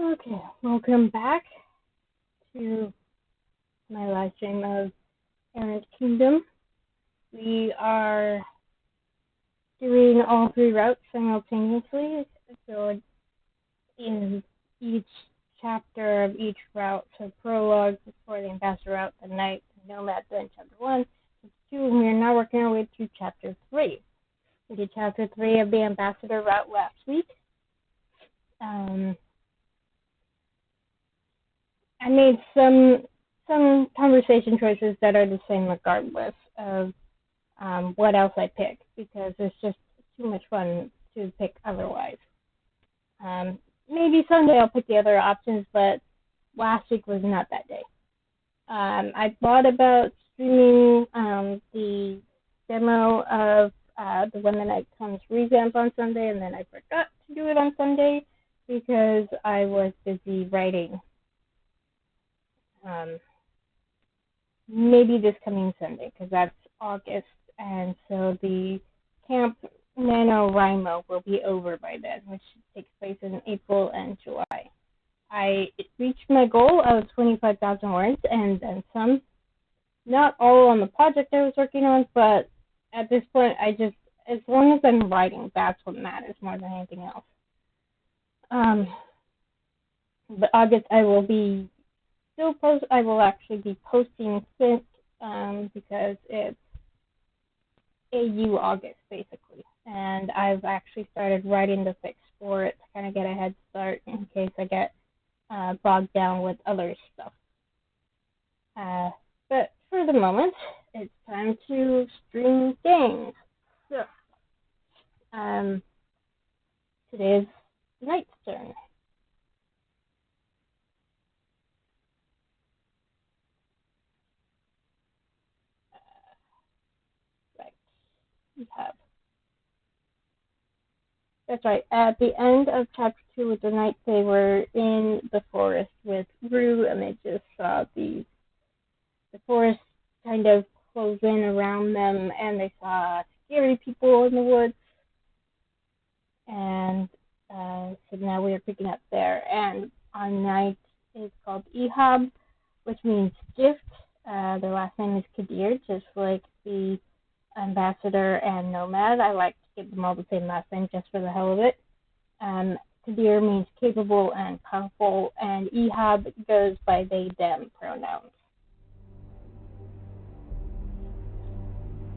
Okay, welcome back to my live stream of Errant Kingdom. We are doing all three routes simultaneously, so in each chapter of each route, so prologue for the ambassador route, the knight, the nomad, then chapter 1, chapter 2, and we are now working our way through chapter 3. We did chapter 3 of the ambassador route last week. I made some conversation choices that are the same regardless of what else I pick, because it's just too much fun to pick otherwise. Maybe someday I'll pick the other options, but last week was not that day. I thought about streaming the demo of the When the Night Comes revamp on Sunday, and then I forgot to do it on Sunday because I was busy writing. Maybe this coming Sunday, because that's August, and so the Camp NaNoWriMo will be over by then, which takes place in April and July. I reached my goal of 25,000 words and then some. Not all on the project I was working on, but at this point, as long as I'm writing, that's what matters more than anything else. But August, I will actually be posting Sync because it's AU August, basically. And I've actually started writing the fix for it to kind of get a head start in case I get bogged down with other stuff. But for the moment, it's time to stream games. So, today's Knight's turn. That's right. At the end of chapter 2 with the knights, they were in the forest with Rue, and they just saw the forest kind of close in around them, and they saw scary people in the woods. And so now we are picking up there. And our knight is called Ehab, which means gift. Their last name is Kadir, just like the ambassador and nomad. I like to give them all the same last name just for the hell of it. Kadir means capable and powerful, and Ehab goes by they, them pronouns.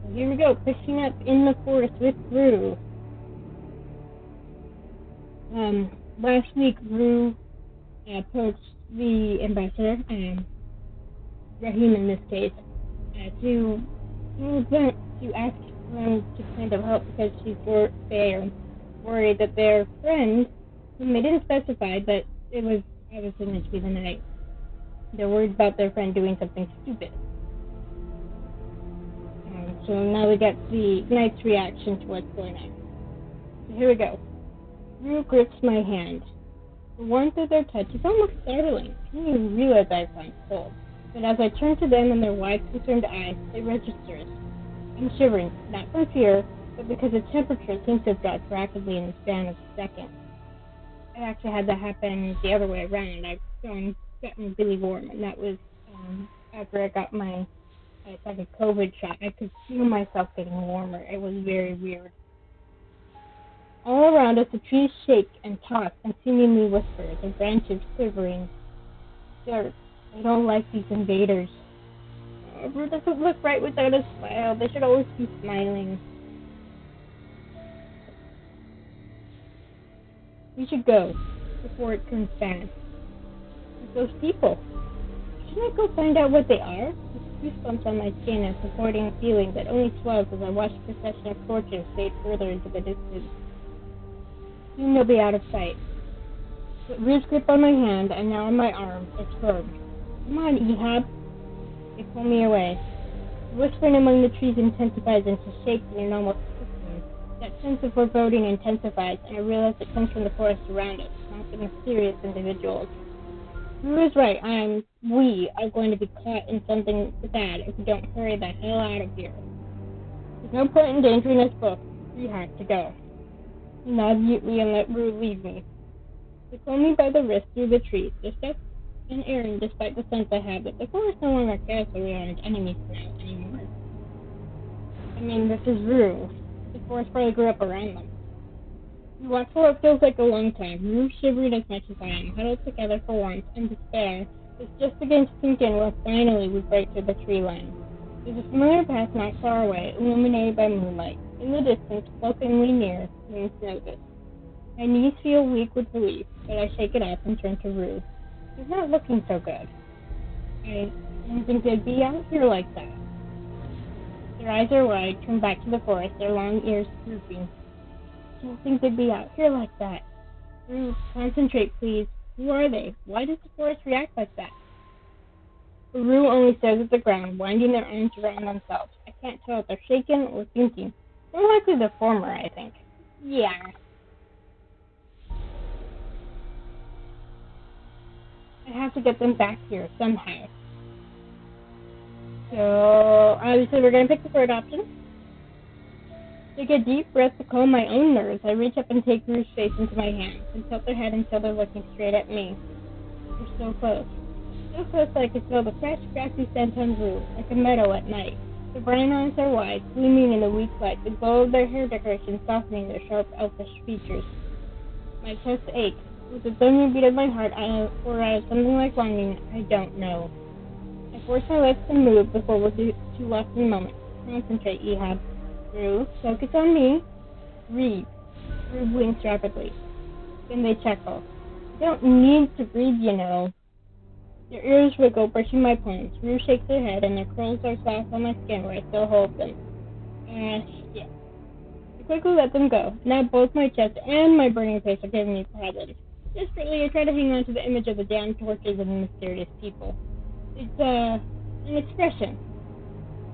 So here we go, picking up in the forest with Rue. Last week, Rue approached the ambassador, Rahim in this case, to ask them to kind of help because they're worried that their friend, whom they didn't specify, but it was obviously meant to be the knight, they're worried about their friend doing something stupid. So now we get the knight's reaction to what's going on. So here we go. Rue grips my hand. The warmth of their touch is almost startling. I didn't even realize I was cold. But as I turn to them and their wide, concerned eyes, it registers. I'm shivering, not from fear, but because the temperature seems to have dropped rapidly in the span of seconds. I actually had that happen the other way around. I've gotten really warm, and that was after I got my second COVID shot. I could feel myself getting warmer. It was very weird. All around us, the trees shake and toss and seemingly whisper, their branches quivering. They don't like these invaders. Rue doesn't look right without a smile. They should always be smiling. We should go before it turns bad. Those people. Shouldn't I go find out what they are? Goosebumps on my skin and supporting a feeling that only swells as I watch the procession of torches fade further into the distance. Soon they'll be out of sight. But Rue's grip on my hand and now on my arm is firm. Come on, Ehab. They pull me away. The whispering among the trees intensifies into shakes in an almost whisper. That sense of foreboding intensifies, and I realize it comes from the forest around us, not the mysterious individuals. Rue is right. We are going to be caught in something bad if we don't hurry the hell out of here. There's no point in endangering this book. We have to go. He nods mutely and let Rue leave me. They pull me by the wrist through the trees. They're stuck an errand despite the sense I have that the forest no longer cares that we aren't enemies now anymore. I mean, this is Rue. The forest probably grew up around them. We walked for what feels like a long time. Rue shivered as much as I am, huddled together for warmth and despair. It's just beginning to sink in when finally we break through the tree line. There's a familiar path not far away, illuminated by moonlight. In the distance, floatingly near, looms Novus. My knees feel weak with relief, but I shake it off and turn to Rue. He's not looking so good. I didn't think they'd be out here like that. Their eyes are wide, turned back to the forest, their long ears drooping. I didn't think they'd be out here like that. Rue, concentrate, please. Who are they? Why does the forest react like that? The Rue only stares at the ground, winding their arms around themselves. I can't tell if they're shaken or thinking. More likely the former, I think. Yeah. I have to get them back here, somehow. So, obviously we're going to pick the third option. Take a deep breath to calm my own nerves. I reach up and take Rue's face into my hands and tilt their head until they're looking straight at me. We're so close. So close that I could feel the fresh, grassy scent on Rue, like a meadow at night. Their brown eyes are wide, gleaming in the weak light, the glow of their hair decoration softening their sharp, elfish features. My chest aches. Was it the only beat of my heart, or out of something like longing? I don't know. I force my lips to move before we're too lost in the moment. Concentrate, Ehab. Rue, focus on me. Breathe. Rue blinks rapidly. Then they chuckle. I don't need to breathe, you know. Their ears wiggle, brushing my palms. Rue shakes her head, and their curls are soft on my skin where I still hold them. Shit. I quickly let them go. Now both my chest and my burning face are giving me problems. Desperately, I try to hang on to the image of the damned torches and the mysterious people. It's, an expression.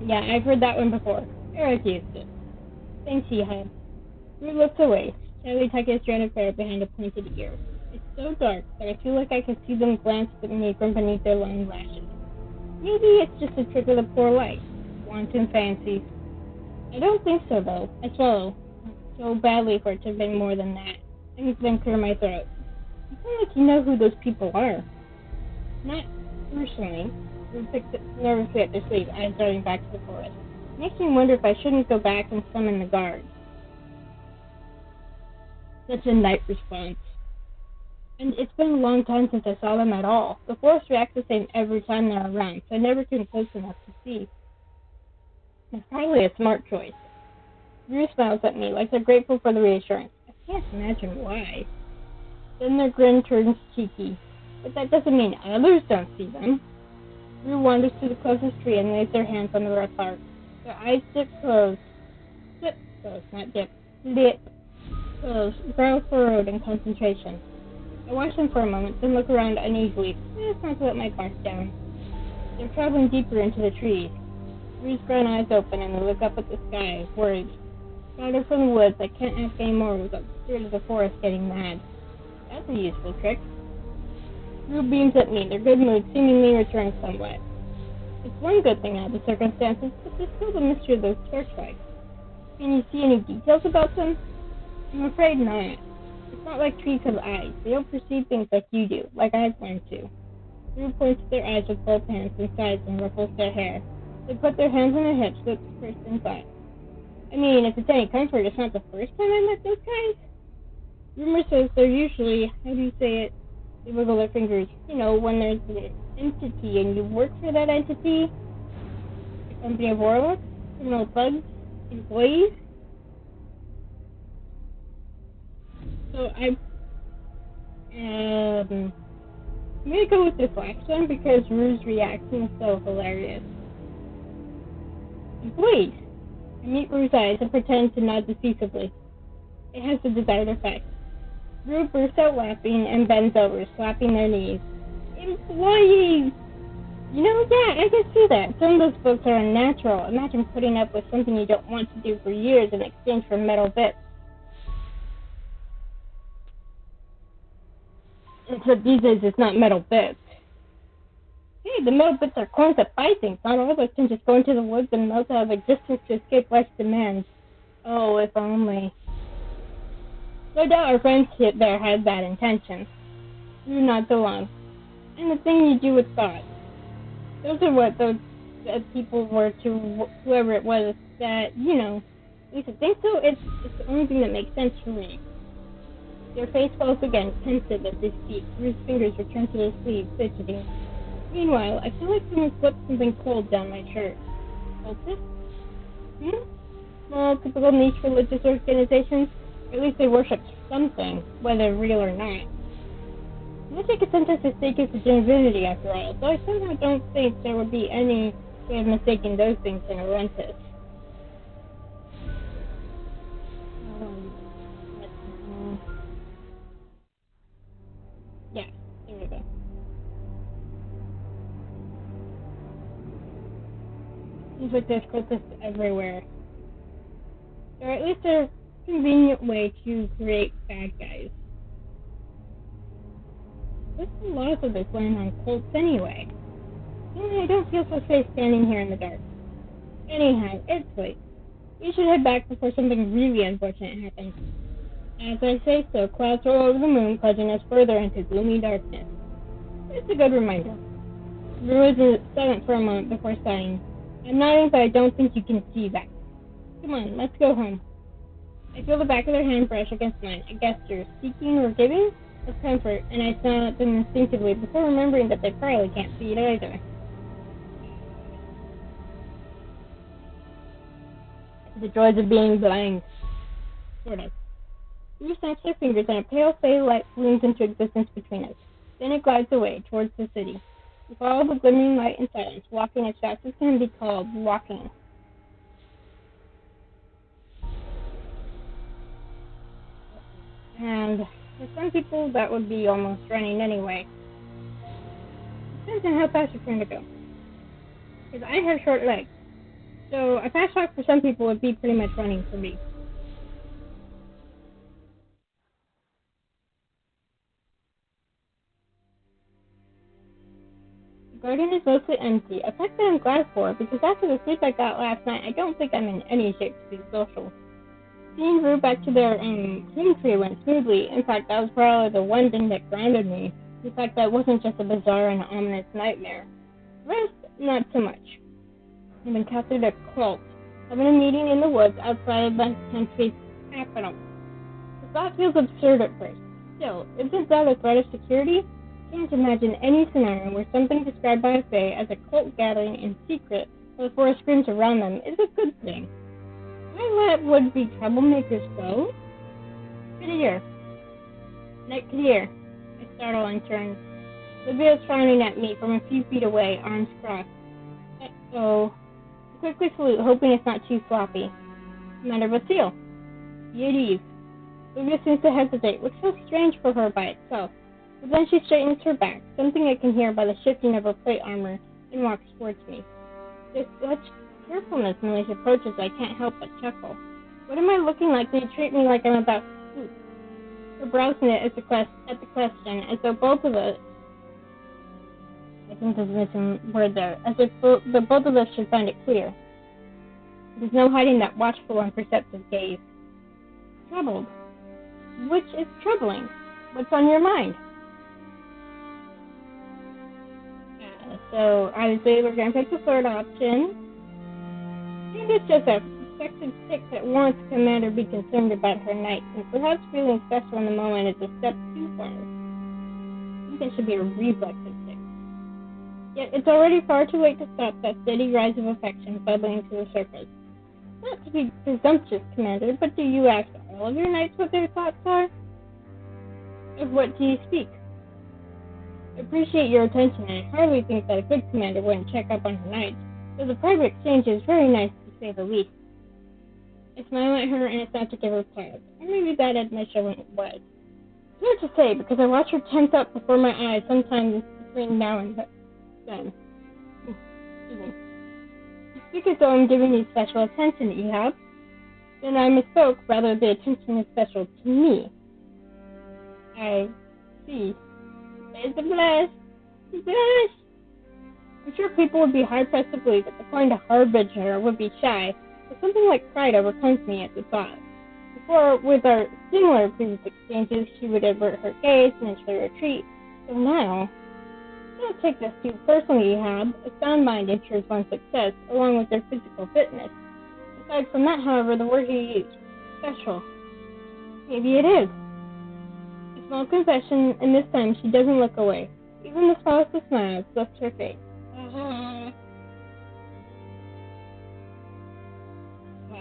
Yeah, I've heard that one before. Errant used it. Thanks, Ehab. Rue looks away, shyly tucking a strand of hair behind a pointed ear. It's so dark that I feel like I can see them glance at me from beneath their long lashes. Maybe it's just a trick of the poor light. Wanton fancies. I don't think so, though. I swallow. So badly for it to have been more than that. I make them clear my throat. I feel like you know who those people are. Not personally. Rue picked nervously at their sleeve, eyes darting back to the forest. It makes me wonder if I shouldn't go back and summon the guards. Such a night response. And it's been a long time since I saw them at all. The forest reacts the same every time they're around, so I never came close enough to see. It's probably a smart choice. Rue smiles at me like they're grateful for the reassurance. I can't imagine why. Then their grin turns cheeky. But that doesn't mean others don't see them. Rue wanders to the closest tree and lays their hands on the rough bark. Their eyes dip closed. Slip closed, not dip. Dip closed, brow furrowed in concentration. I watch them for a moment, then look around uneasily. It's not to let my bark down. They're traveling deeper into the trees. Rue's brown eyes open and they look up at the sky, worried. Farther from the woods, I can't ask any more without the spirit of the forest getting mad. That's a useful trick. Rue beams at me, their good mood seemingly returns somewhat. It's one good thing out of the circumstances, but there's still the mystery of those torchlights. Can you see any details about them? I'm afraid not. It's not like trees have eyes. They don't perceive things like you do, like I've learned to. Rue points to their eyes with both hands and sighs and ruffles their hair. They put their hands on their hips, lips pursed in thought. I mean, if it's any comfort, it's not the first time I met those guys. Rumor says they're usually, how do you say it? They wiggle their fingers. You know, when there's an entity and you work for that entity. A company of warlocks, criminal thugs, employees. So I'm gonna go with this last one because Rue's reaction is so hilarious. Employees. I meet Rue's eyes and pretend to nod decisively. It has the desired effect. Rue bursts out laughing and bends over, slapping their knees. Employees! You know, yeah, I can see that. Some of those folks are unnatural. Imagine putting up with something you don't want to do for years in exchange for metal bits. Except these days it's not metal bits. Hey, the metal bits are coins that buy things. Not all of us can just go into the woods and melt out of existence to escape life's demands. Oh, if only. No doubt our friends there had bad intentions. You not so long. And the thing you do with thought. Those are what those people were to whoever it was that, at least I think so. It's the only thing that makes sense for me. Their face falls again, pensive as they speak. His fingers return to their sleeves, fidgeting. Meanwhile, I feel like someone slipped something cold down my shirt. Cultists? Small, typical niche religious organizations. Or at least they worship something, whether real or not. Magic is sometimes mistaken for divinity, after all, though I somehow don't think there would be any way of mistaking those things in Errantus. Yeah, there we go. Seems like there's cultists everywhere. Or at least a convenient way to create bad guys. What's the loss of this land on cults anyway? I don't feel so safe standing here in the dark. Anyhow, it's late. We should head back before something really unfortunate happens. As I say so, clouds roll over the moon, plunging us further into gloomy darkness. It's a good reminder. Rose is silent for a moment before sighing. I'm nodding, but I don't think you can see that. Come on, let's go home. I feel the back of their hand brush against mine, a gesture, seeking or giving of comfort, and I smile at them instinctively before remembering that they probably can't see it either. The joys of being blind. Sort of. We snap their fingers and a pale fey light blooms into existence between us. Then it glides away, towards the city. We follow the glimmering light in silence, walking as fast as can be called walking. And for some people, that would be almost running anyway. Depends on how fast you're trying to go. Because I have short legs. So a fast walk for some people would be pretty much running for me. The garden is mostly empty, a fact that I'm glad for, because after the sleep I got last night, I don't think I'm in any shape to be social. Seeing Rue back to their king tree went smoothly. In fact, that was probably the one thing that grounded me. The fact that it wasn't just a bizarre and ominous nightmare. The rest, not so much. I've encountered a cult, having a meeting in the woods outside of the country's capital. The thought feels absurd at first. Still, isn't that a threat of security? I can't imagine any scenario where something described by a fae as a cult gathering in secret while the forest screams around them is a good thing. Why let would-be troublemakers go? Kadir. Night Kadir. I startle and turn. Livia is frowning at me from a few feet away, arms crossed. Uh-oh. I quickly salute, hoping it's not too sloppy. Commander Vasile. Yiddies. Livia seems to hesitate, which feels strange for her by itself. But then she straightens her back, something I can hear by the shifting of her plate armor, and walks towards me. There's such carefulness when she approaches, I can't help but chuckle. What am I looking like? They treat me like I'm about to spook. Her brows knit at the question, as though both of us... I think there's a missing word there. As if the both of us should find it clear. There's no hiding that watchful and perceptive gaze. Troubled. Which is troubling. What's on your mind? So, obviously, we're going to pick the third option. I think it's just a suspected tick that warrants the commander be concerned about her night, and perhaps feeling special in the moment is a step too far. I think it should be a reflexive tick. Yet, it's already far too late to stop that steady rise of affection bubbling to the surface. Not to be presumptuous, Commander, but do you ask all of your knights what their thoughts are? Of what do you speak? I appreciate your attention, and I hardly think that a good commander wouldn't check up on her knights, though the private exchange is very nice to say the least. I smile at her, and it's not to give her pause, or maybe that admission was. It's hard to say, because I watch her tense up before my eyes sometimes between now and then. You speak as though I'm giving you special attention, Ehab. Then I misspoke, rather the attention is special to me. I see. It's a blush. Blush! I'm sure people would be hard-pressed to believe that the kind of harbinger would be shy, but something like pride overcomes me at the thought. Before, with our similar previous exchanges, she would avert her gaze and initially retreat, So now, don't take this too personally, Hab. A sound mind ensures one's success, along with their physical fitness. Aside from that, however, the word you used, special. Maybe it is. A small confession, and this time she doesn't look away. Even the smallest of smiles left her face.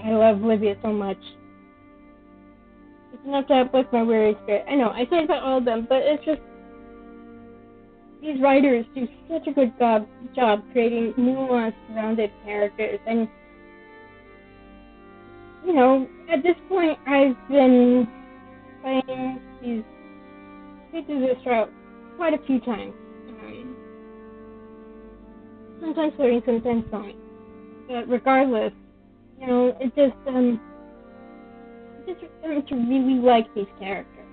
I love Livia so much. It's enough to uplift my weary spirit. I know, I say about all of them, but it's just these writers do such a good job creating nuanced, rounded characters. And, you know, at this point, I've been playing these pieces of this route quite a few times. Sometimes flirting, sometimes not. But regardless, you know, it just starting to really like these characters.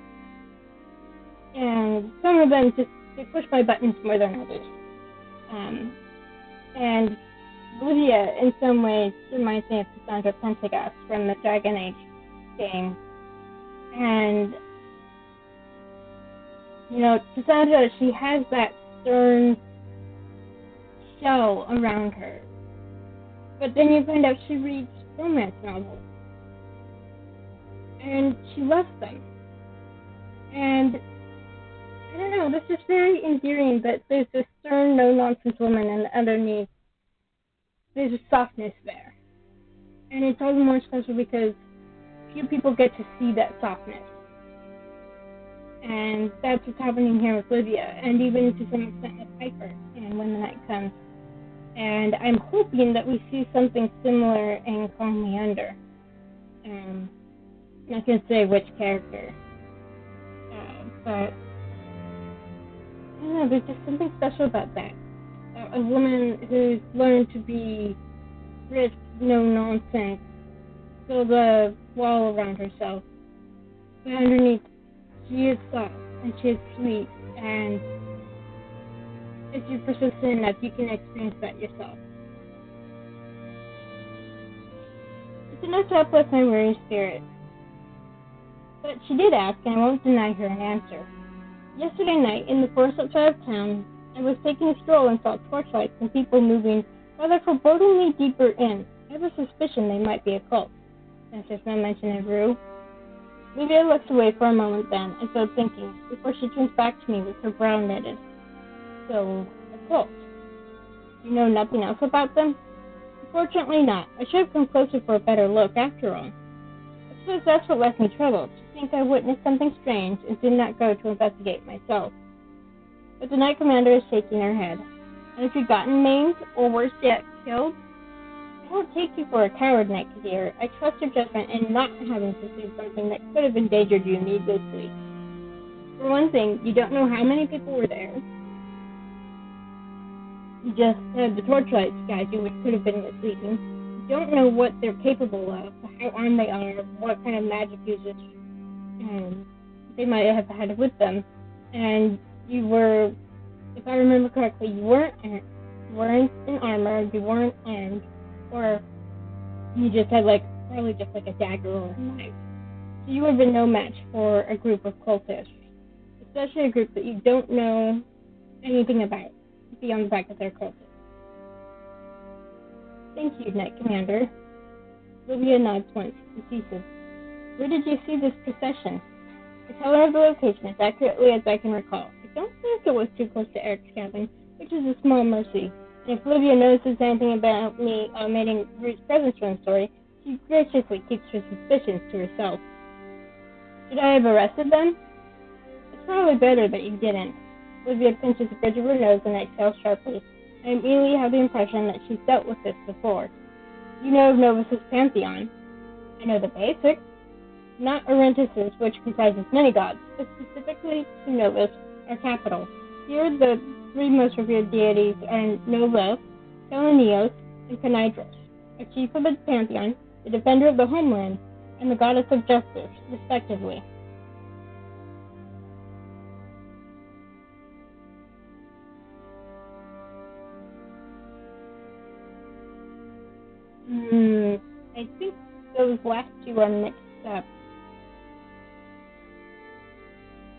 And some of them just, they push my buttons more than others. And Livia, in some ways, reminds me of Cassandra Pentegas from the Dragon Age game. And, you know, Cassandra, she has that stern shell around her. But then you find out she reads romance novels. And she loves them. And I don't know, this is very endearing that there's this stern, no-nonsense woman and underneath there's a softness there. And it's all the more special because few people get to see that softness. And that's what's happening here with Livia, and even to some extent with Piper, and When the Night Comes. And I'm hoping that we see something similar in Call Me Under. I'm not going to say which character, but I don't know, there's just something special about that. A woman who's learned to be brisk, no nonsense, build a wall around herself, but underneath she is soft and she is sweet, and if you're persistent enough, you can experience that yourself. It's enough to uplift my weary spirit. But she did ask, and I won't deny her an answer. Yesterday night, in the forest outside of town, I was taking a stroll and saw torchlights and people moving rather forebodingly deeper in. I have a suspicion they might be a cult. Since there's no mention of Rue. Livia looks away for a moment then, as though thinking, before she turns back to me with her brow knitted. So, a cult. You know nothing else about them? Unfortunately not. I should have come closer for a better look, after all. I suppose that's what left me troubled, to think I witnessed something strange and did not go to investigate myself. But the Knight Commander is shaking her head. And if you've gotten maimed, or worse yet, killed? I won't take you for a coward, Knight dear. I trust your judgment in not having pursued something that could have endangered you needlessly. For one thing, you don't know how many people were there. You just had the torchlights guide you, which could have been misleading. You don't know what they're capable of, how armed they are, what kind of magic usage they might have had with them. And you were, if I remember correctly, you weren't in armor, you weren't armed, or you just had probably just a dagger or a knife. So you would have been no match for a group of cultists, especially a group that you don't know anything about beyond the fact that they're cultists. Thank you, Knight Commander. Livia nods once and ceases. Where did you see this procession? I tell her of the location as accurately as I can recall. I don't think it was too close to Eric's cabin, which is a small mercy. And if Livia notices anything about me omitting Rue's presence from the story, she graciously keeps her suspicions to herself. Should I have arrested them? It's probably better that you didn't. Livia pinches the bridge of her nose and exhales sharply. I immediately have the impression that she's dealt with this before. You know of Novus's pantheon. I know the basics. Not Errantis's, which comprises many gods, but specifically to Novus, our capital. Here, the three most revered deities are Novus, Telenios, and Canidros, a chief of the pantheon, the defender of the homeland, and the goddess of justice, respectively. I think those last two are mixed up.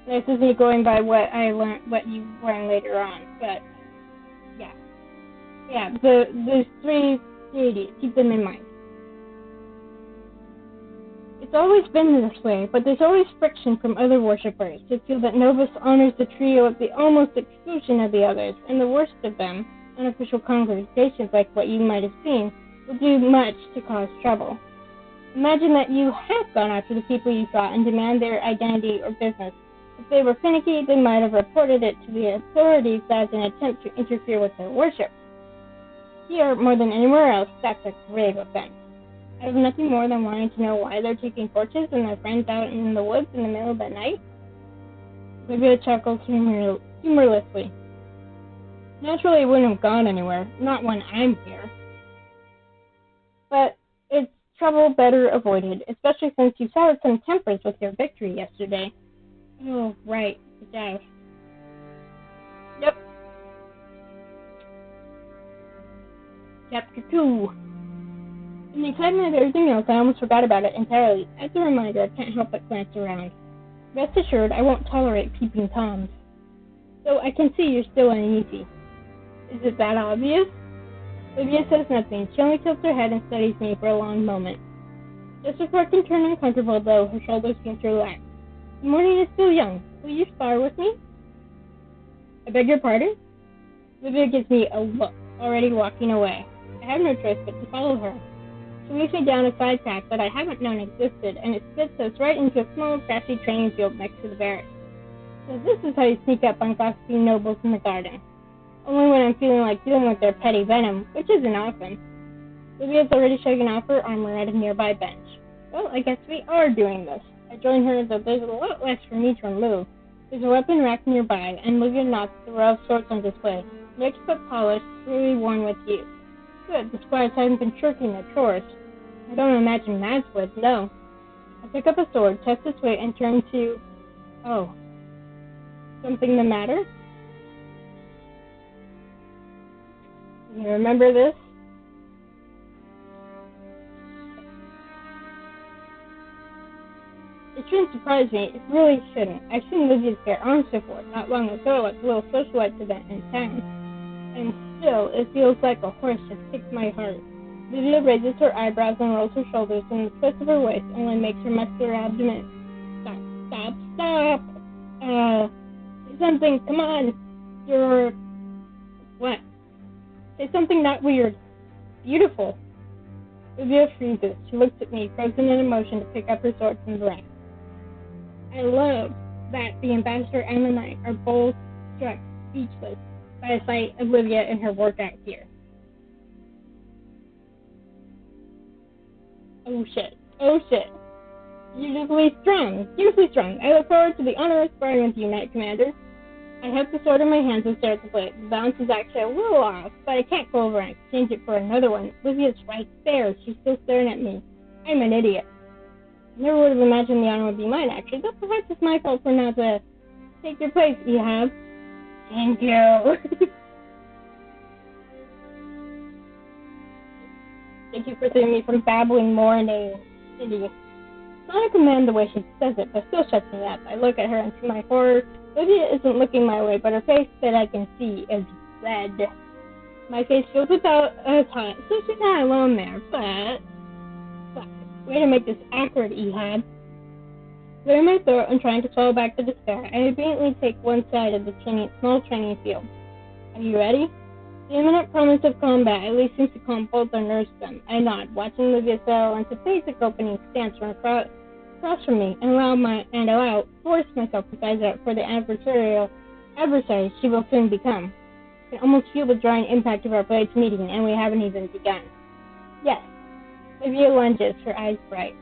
This is me going by what I learned, what you learn later on, but yeah. Yeah, there's 3 deities, keep them in mind. It's always been this way, but there's always friction from other worshippers who feel that Novus honors the trio at the almost exclusion of the others, and the worst of them, unofficial congregations like what you might have seen, will do much to cause trouble. Imagine that you had gone after the people you saw and demand their identity or business. If they were finicky, they might have reported it to the authorities as an attempt to interfere with their worship. Here, more than anywhere else, that's a grave offense. I have nothing more than wanting to know why they're taking torches and their friends out in the woods in the middle of the night. Olivia chuckles humorlessly. Naturally, it wouldn't have gone anywhere, not when I'm here. But it's trouble better avoided, especially since you soured some tempers with your victory yesterday. Oh, right, the joust. Yep. Chapter 2. In the excitement of everything else, I almost forgot about it entirely. As a reminder, I can't help but glance around. Rest assured, I won't tolerate peeping Toms. So I can see you're still uneasy. Is it that obvious? Olivia says nothing. She only tilts her head and studies me for a long moment. Just before I can turn uncomfortable, though, her shoulders seem to relax. The morning is still young. Will you spar with me? I beg your pardon? Olivia gives me a look, already walking away. I have no choice but to follow her. She leads me down a side path that I haven't known existed, and it spits us right into a small, grassy training field next to the barracks. So this is how you sneak up on gossiping nobles in the garden. Only when I'm feeling like dealing with their petty venom, which isn't often. Olivia's already shaking off her armor at a nearby bench. Well, I guess we are doing this. I join her, though there's a lot less for me to remove. There's a weapon rack nearby, and Olivia nods at the row of swords on display, mixed but polished, clearly worn with use. Good, the squires haven't been shirking their chores. I don't imagine Mads would, no. I pick up a sword, test its weight, and turn to... Oh. Something the matter? You remember this? It shouldn't surprise me. It really shouldn't. I've seen Livia's get arms before, not long ago at the little socialite event in town. And still, it feels like a horse just kicked my heart. Livia raises her eyebrows and rolls her shoulders, and the twist of her waist only makes her muscular abdomen. Stop! Say something, come on! You're... What? Say something not weird. Beautiful. Livia freezes. She looks at me, frozen in emotion, to pick up her sword from the rack. I love that the ambassador and the knight are both struck speechless by the sight of Livia in her workout gear. Oh shit. Beautifully strong. I look forward to the honor of sparring with you, Knight Commander. I have the sword in my hands and stare at the blade. The balance is actually a little off, but I can't go over and exchange it for another one. Livia's right there. She's still staring at me. I'm an idiot. I never would have imagined the honor would be mine, actually, but perhaps it's my fault for not to take your place, Ehab. Thank you. Thank you for saving me from babbling more in a city. It's not a command the way she says it, but still shuts me up. I look at her, and to my horror, Livia isn't looking my way, but her face that I can see is red. My face feels about as hot, so she's not alone there, but... Fuck. Way to make this awkward, Ehab. Clearing my throat and trying to swallow back the despair, I obediently take one side of the small training field. Are you ready? The imminent promise of combat at least seems to calm both our nerves them. I nod, watching Livia settle into basic opening stance from across from me, and force myself to size up for the adversary she will soon become. I can almost feel the drawing impact of our blades meeting, and we haven't even begun. Yes. Livia lunges, her eyes bright.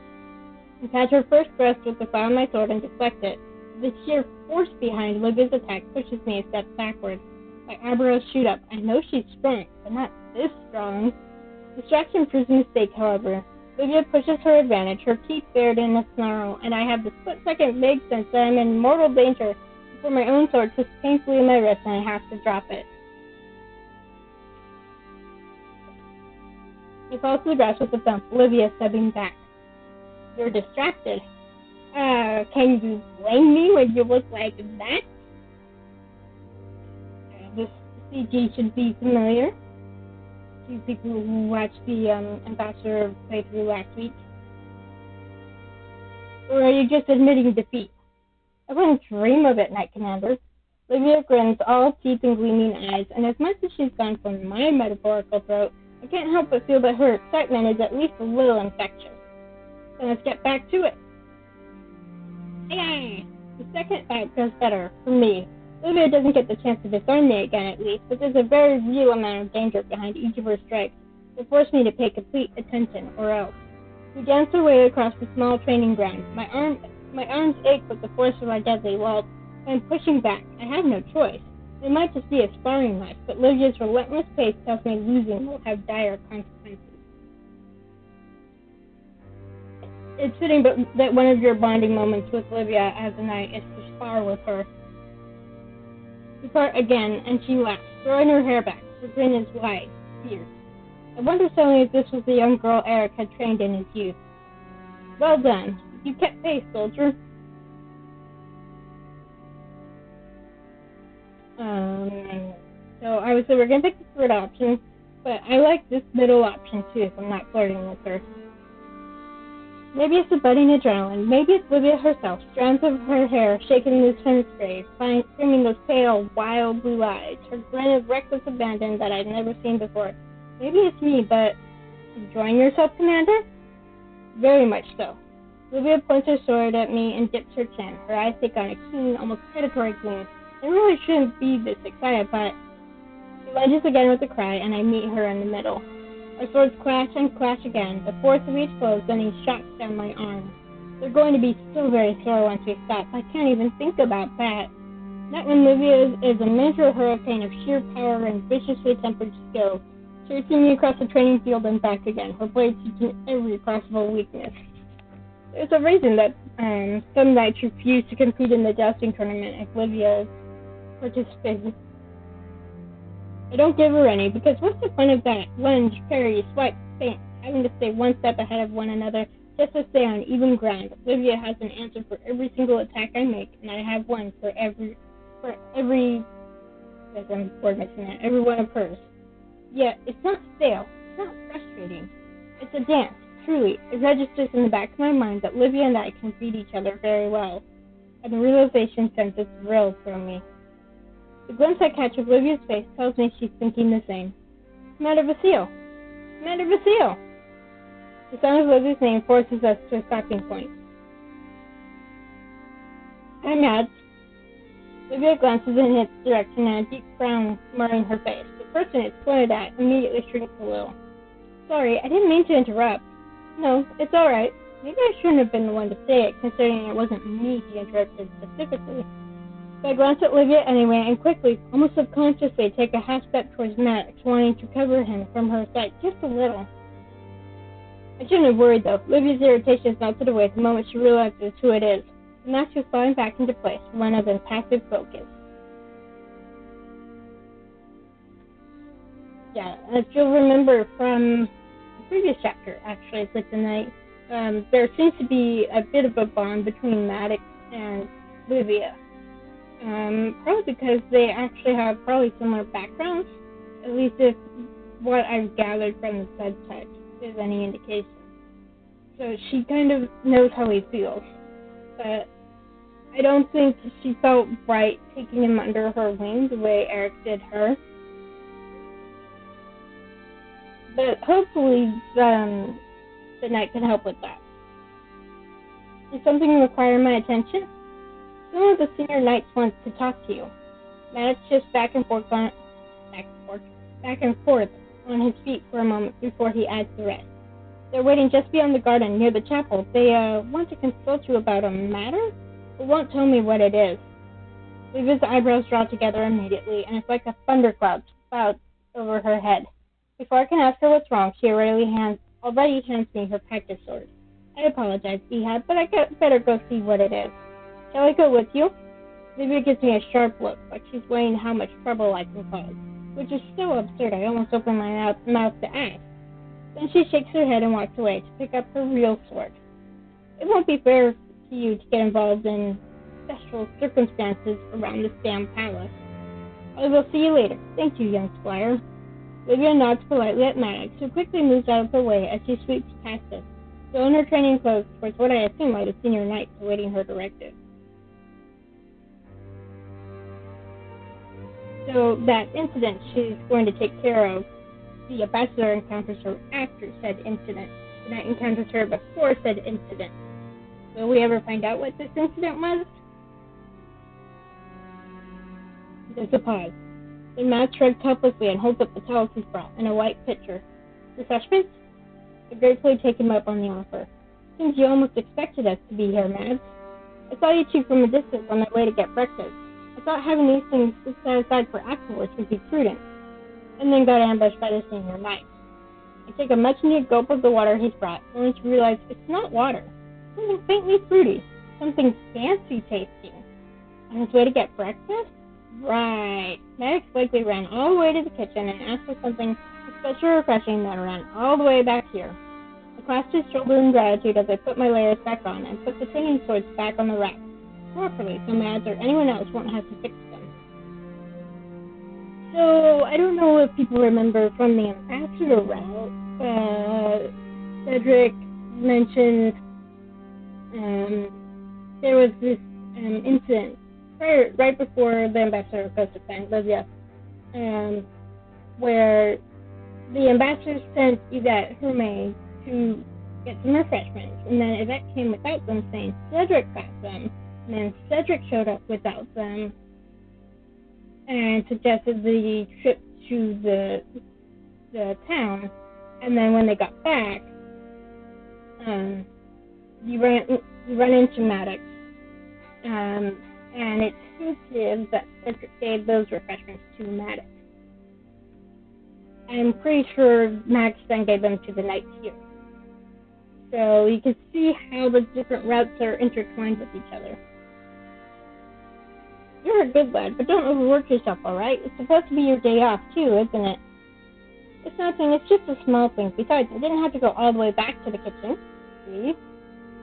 I catch her first thrust with the file of my sword and deflect it. The sheer force behind Livia's attack pushes me a step backward. My eyebrows shoot up. I know she's strong, but not this strong. Distraction proves a mistake, however. Livia pushes her advantage, her teeth bared in a snarl, and I have the split-second vague sense that I'm in mortal danger before my own sword twists painfully in my wrist and I have to drop it. I fall to the grass with a thump, Livia stepping back. You're distracted. Can you blame me when you look like that? This CG should be familiar to people who watched the Ambassador playthrough last week. Or are you just admitting defeat? I wouldn't dream of it, Knight Commander. Olivia grins, all teeth and gleaming eyes, and as much as she's gone from my metaphorical throat, I can't help but feel that her excitement is at least a little infectious. So let's get back to it. Yay! The second fight goes better, for me. Olivia doesn't get the chance to disarm me again at least, but there's a very real amount of danger behind each of her strikes that force me to pay complete attention, or else. We dance our way across the small training ground. My arms ache with the force of our deadly while I'm pushing back. I have no choice. It might just be a sparring match, but Livia's relentless pace tells me losing will have dire consequences. It's fitting that one of your bonding moments with Livia as a knight is to spar with her. We part again, and she laughs, throwing her hair back. Her grin is wide, fierce. I wonder suddenly if this was the young girl Eric had trained in his youth. Well done. You kept pace, soldier. So I would say we're going to pick the third option, but I like this middle option too if I'm not flirting with her. Maybe it's the budding adrenaline. Maybe it's Livia herself, strands of her hair shaken in the sun spray, streaming those pale, wild blue eyes, her grin of reckless abandon that I've never seen before. Maybe it's me, but enjoying yourself, Commander? Very much so. Livia points her sword at me and dips her chin. Her eyes take on a keen, almost predatory gleam. I really shouldn't be this excited, but she lunges again with a cry, and I meet her in the middle. Our swords clash and clash again, the force of each blow sending shocks down my arm. They're going to be so very sore once we stop. I can't even think about that. Not when Livia is a miniature hurricane of sheer power and viciously tempered skill, chasing me across the training field and back again, her blade seeking every possible weakness. There's a reason that some knights refuse to compete in the jousting tournament if Livia is participating. I don't give her any, because what's the fun of that? Lunge, parry, swipe, feint, having to stay one step ahead of one another just to stay on even ground. Livia has an answer for every single attack I make, and I have one for every one of hers. Yet, it's not stale, it's not frustrating. It's a dance, truly. It registers in the back of my mind that Livia and I can beat each other very well, and the realization sends a thrill through me. The glimpse I catch of Livia's face tells me she's thinking the same. Commander Vasile! Commander Vasile! The sound of Livia's name forces us to a stopping point. I'm mad. Livia glances in its direction and a deep frown marring her face. The person it's pointed at immediately shrinks a little. Sorry, I didn't mean to interrupt. No, it's alright. Maybe I shouldn't have been the one to say it, considering it wasn't me he interrupted specifically. So I glance at Livia anyway and quickly, almost subconsciously, take a half step towards Max, wanting to cover him from her sight just a little. I shouldn't have worried though. Livia's irritation melted away the moment she realizes who it is. The mask was falling back into place, one of impassive focus. Yeah, as you'll remember from the previous chapter, actually, with the Knight, there seems to be a bit of a bond between Maddox and Livia. Probably because they actually have probably similar backgrounds, at least if what I've gathered from the subtext is any indication. So she kind of knows how he feels, but I don't think she felt right taking him under her wing the way Eric did her. But hopefully the Knight can help with that. Does something require my attention? Some of the senior knights want to talk to you. Maddox shifts back and forth on his feet for a moment before he adds the rest. They're waiting just beyond the garden near the chapel. They want to consult you about a matter, but won't tell me what it is. Livia's eyebrows draw together immediately, and it's like a thundercloud clouds over her head. Before I can ask her what's wrong, she already hands me her practice sword. I apologize, Ehab, but I better go see what it is. Shall I go with you? Livia gives me a sharp look, like she's weighing how much trouble I can cause, which is so absurd I almost open my mouth to ask. Then she shakes her head and walks away to pick up her real sword. It won't be fair to you to get involved in special circumstances around the Stam Palace. I will see you later. Thank you, young squire. Livia nods politely at Maddox, who quickly moves out of her way as she sweeps past us, still in her training clothes towards what I assume are the senior knights awaiting her directive. So that incident she's going to take care of, the ambassador encounters her after said incident. The knight encounters her before said incident. Will we ever find out what this incident was? There's a pause. Then Matt shrugs helplessly and holds up the towels he's brought and a white pitcher. Refreshments? I gratefully take him up on the offer. Seems you almost expected us to be here, Mads. I saw you two from a distance on my way to get breakfast. I thought having these things set aside for afterwards would be prudent, and then got ambushed by the senior knight. I take a much-needed gulp of the water he's brought, only to realize it's not water. Something faintly fruity, something fancy tasting. On his way to get breakfast? Right. Maddox likely ran all the way to the kitchen and asked for something especially refreshing that ran all the way back here. I clasped his shoulder in gratitude as I put my layers back on and put the training swords back on the rack properly so Mads or anyone else won't have to fix them. So, I don't know if people remember from the ambassador route, Cedric mentioned there was this incident right before the ambassador goes to find Livia, where the ambassador sent Yvette, her maid, to get some refreshments, and then Yvette came without them, saying Cedric got them, and then Cedric showed up without them, and suggested the trip to the town, and then when they got back, you run into Maddox, and it's hinted that Cedric gave those refreshments to Maddox. I'm pretty sure Max then gave them to the knights here. So you can see how the different routes are intertwined with each other. You're a good lad, but don't overwork yourself, alright? It's supposed to be your day off, too, isn't it? It's nothing, it's just a small thing. Besides, I didn't have to go all the way back to the kitchen. See?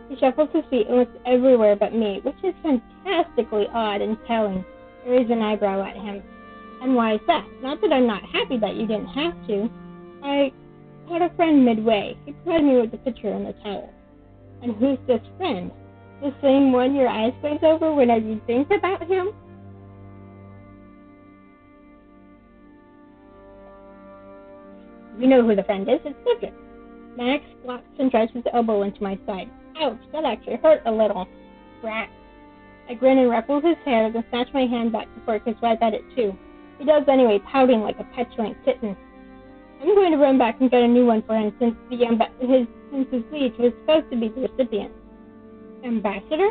He shuffles his feet and looks everywhere but me, which is fantastically odd and telling. I raise an eyebrow at him. And why is that? Not that I'm not happy that you didn't have to. I had a friend midway. He provided me with the pitcher and the towel. And who's this friend? The same one your eyes glaze over whenever you think about him? We know who the friend is. It's Cedric. Max blocks and drives his elbow into my side. Ouch, that actually hurt a little. Brat. I grin and ruffle his hair, then snatch my hand back before he can swipe at it too. He does anyway, pouting like a petulant kitten. I'm going to run back and get a new one for him since his liege was supposed to be the recipient. Ambassador?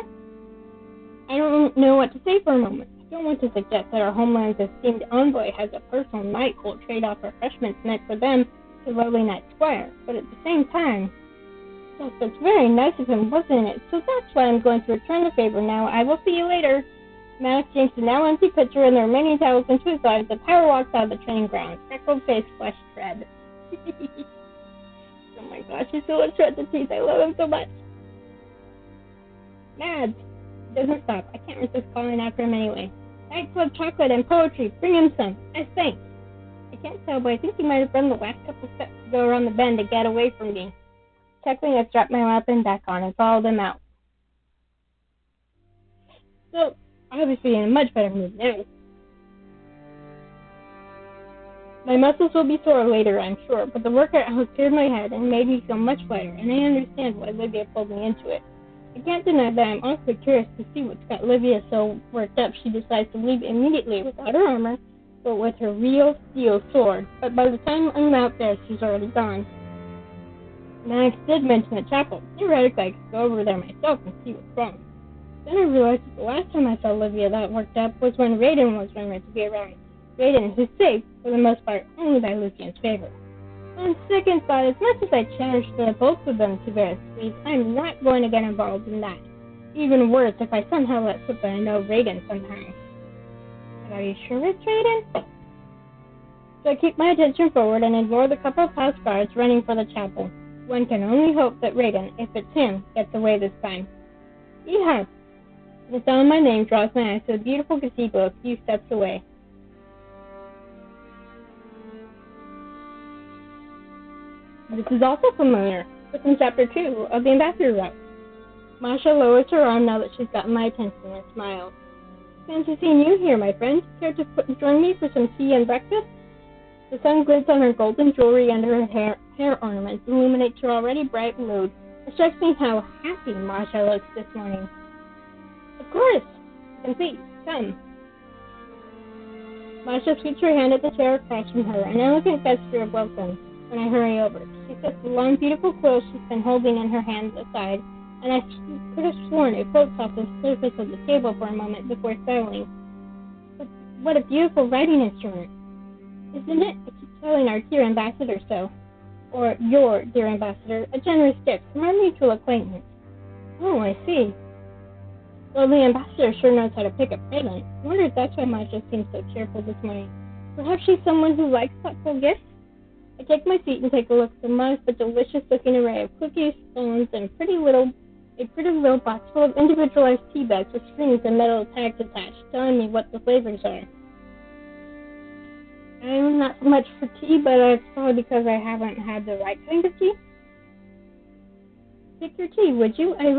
I don't know what to say for a moment. I don't want to suggest that our homeland's esteemed envoy has a personal knight who will trade off refreshments meant for them to lowly knight squire, but at the same time, that's very nice of him, wasn't it? So that's why I'm going to return the favor now. I will see you later. Maddox drinks the now empty pitcher and the remaining towels into his arms and power walks out of the training ground. Freckled face, flushed red. Oh my gosh, he's so much red to teeth. I love him so much. Mads. He doesn't stop. I can't resist calling after him anyway. Knights love chocolate and poetry. Bring him some. I think. I can't tell, but I think he might have run the last couple steps to go around the bend to get away from me. Chuckling, I strapped my weapon back on and followed him out. So, obviously in a much better mood now. My muscles will be sore later, I'm sure, but the workout has cleared my head and made me feel much lighter, and I understand why Livia pulled me into it. I can't deny that I'm honestly curious to see what's got Livia so worked up she decides to leave immediately without her armor, but with her real steel sword. But by the time I'm out there, she's already gone. Max did mention the chapel. Theoretically, I could go over there myself and see what's wrong. Then I realized that the last time I saw Livia that worked up was when Raiden was rumored to be around. Raiden, who's safe, for the most part, only by Lucian's favor. On second thought, as much as I cherish the both of them to various degrees, I'm not going to get involved in that. Even worse, if I somehow let slip that I know Raiden somehow. But are you sure it's Raiden? So I keep my attention forward and ignore the couple of house guards running for the chapel. One can only hope that Raiden, if it's him, gets away this time. Yeah. The sound of my name draws my eyes to a beautiful gazebo a few steps away. This is also familiar. It's in Chapter 2 of the Ambassador route. Masha lowers her arm now that she's gotten my attention and smiles. Fancy seeing you here, my friend. Care to join me for some tea and breakfast? The sun glints on her golden jewelry and her hair ornaments illuminates her already bright mood. It strikes me how happy Masha looks this morning. Of course. You can see. Come. Masha sweeps her hand at the chair across from her, an elegant gesture of welcome when I hurry over. She sets the long, beautiful quill she's been holding in her hands aside, and I could have sworn it floats off the surface of the table for a moment before settling. But what a beautiful writing instrument. Isn't it? I keep telling our dear ambassador so. Or your dear ambassador, a generous gift from our mutual acquaintance. Oh, I see. Well, the ambassador sure knows how to pick a present. I wonder if that's why Masha seems so cheerful this morning. Perhaps she's someone who likes thoughtful gifts? I take my seat and take a look at the modest but delicious-looking array of cookies, scones, and a pretty little box full of individualized tea bags with strings and metal tags attached, telling me what the flavors are. I'm not so much for tea, but it's probably because I haven't had the right kind of tea. Take your tea, would you? I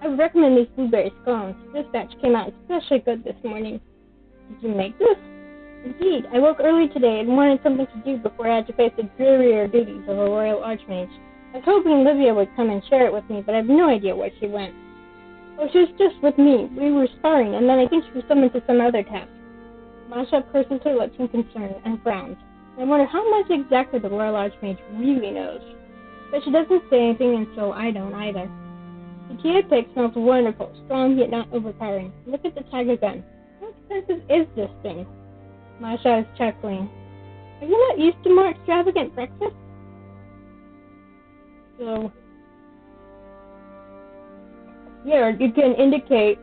would recommend these blueberry scones. This batch came out especially good this morning. Did you make this? Indeed. I woke early today and wanted something to do before I had to face the drearier duties of a royal archmage. I was hoping Livia would come and share it with me, but I have no idea where she went. Oh, she was just with me. We were sparring, and then I think she was summoned to some other task. Masha purses her lips in concern and frowns. I wonder how much exactly the royal archmage really knows. But she doesn't say anything, and so I don't either. The tea I picked smells wonderful, strong yet not overpowering. Look at the tag again. How expensive is this thing? Masha is chuckling. Are you not used to more extravagant breakfast? So, yeah, you can indicate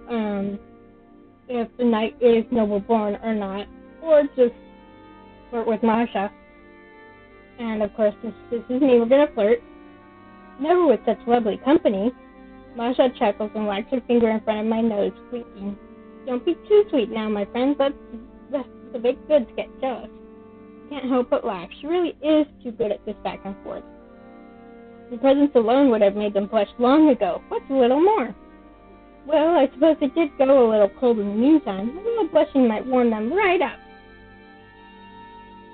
if the knight is noble born or not, or just flirt with Masha. And of course, this is me. We're gonna flirt. Never with such lovely company. Masha chuckles and wags her finger in front of my nose, squeaking. Don't be too sweet now, my friend. The big goods get jealous. Can't help but laugh. She really is too good at this back and forth. The presence alone would have made them blush long ago. What's a little more? Well, I suppose it did go a little cold in the meantime. A little blushing might warm them right up.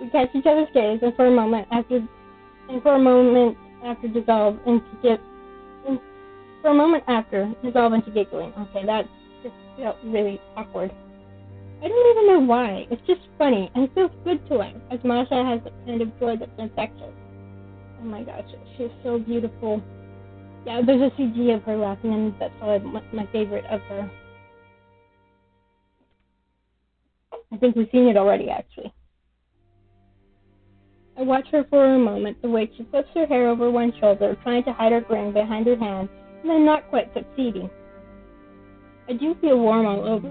We catch each other's gaze, and for a moment after dissolve into giggling. Okay, that just felt really awkward. I don't even know why. It's just funny, and it feels good to laugh, as Masha has the kind of joy that's infectious. Oh my gosh, she's so beautiful. Yeah, there's a CG of her laughing, and that's probably my favorite of her. I think we've seen it already, actually. I watch her for a moment, the way she flips her hair over one shoulder, trying to hide her grin behind her hand, and then not quite succeeding. I do feel warm all over.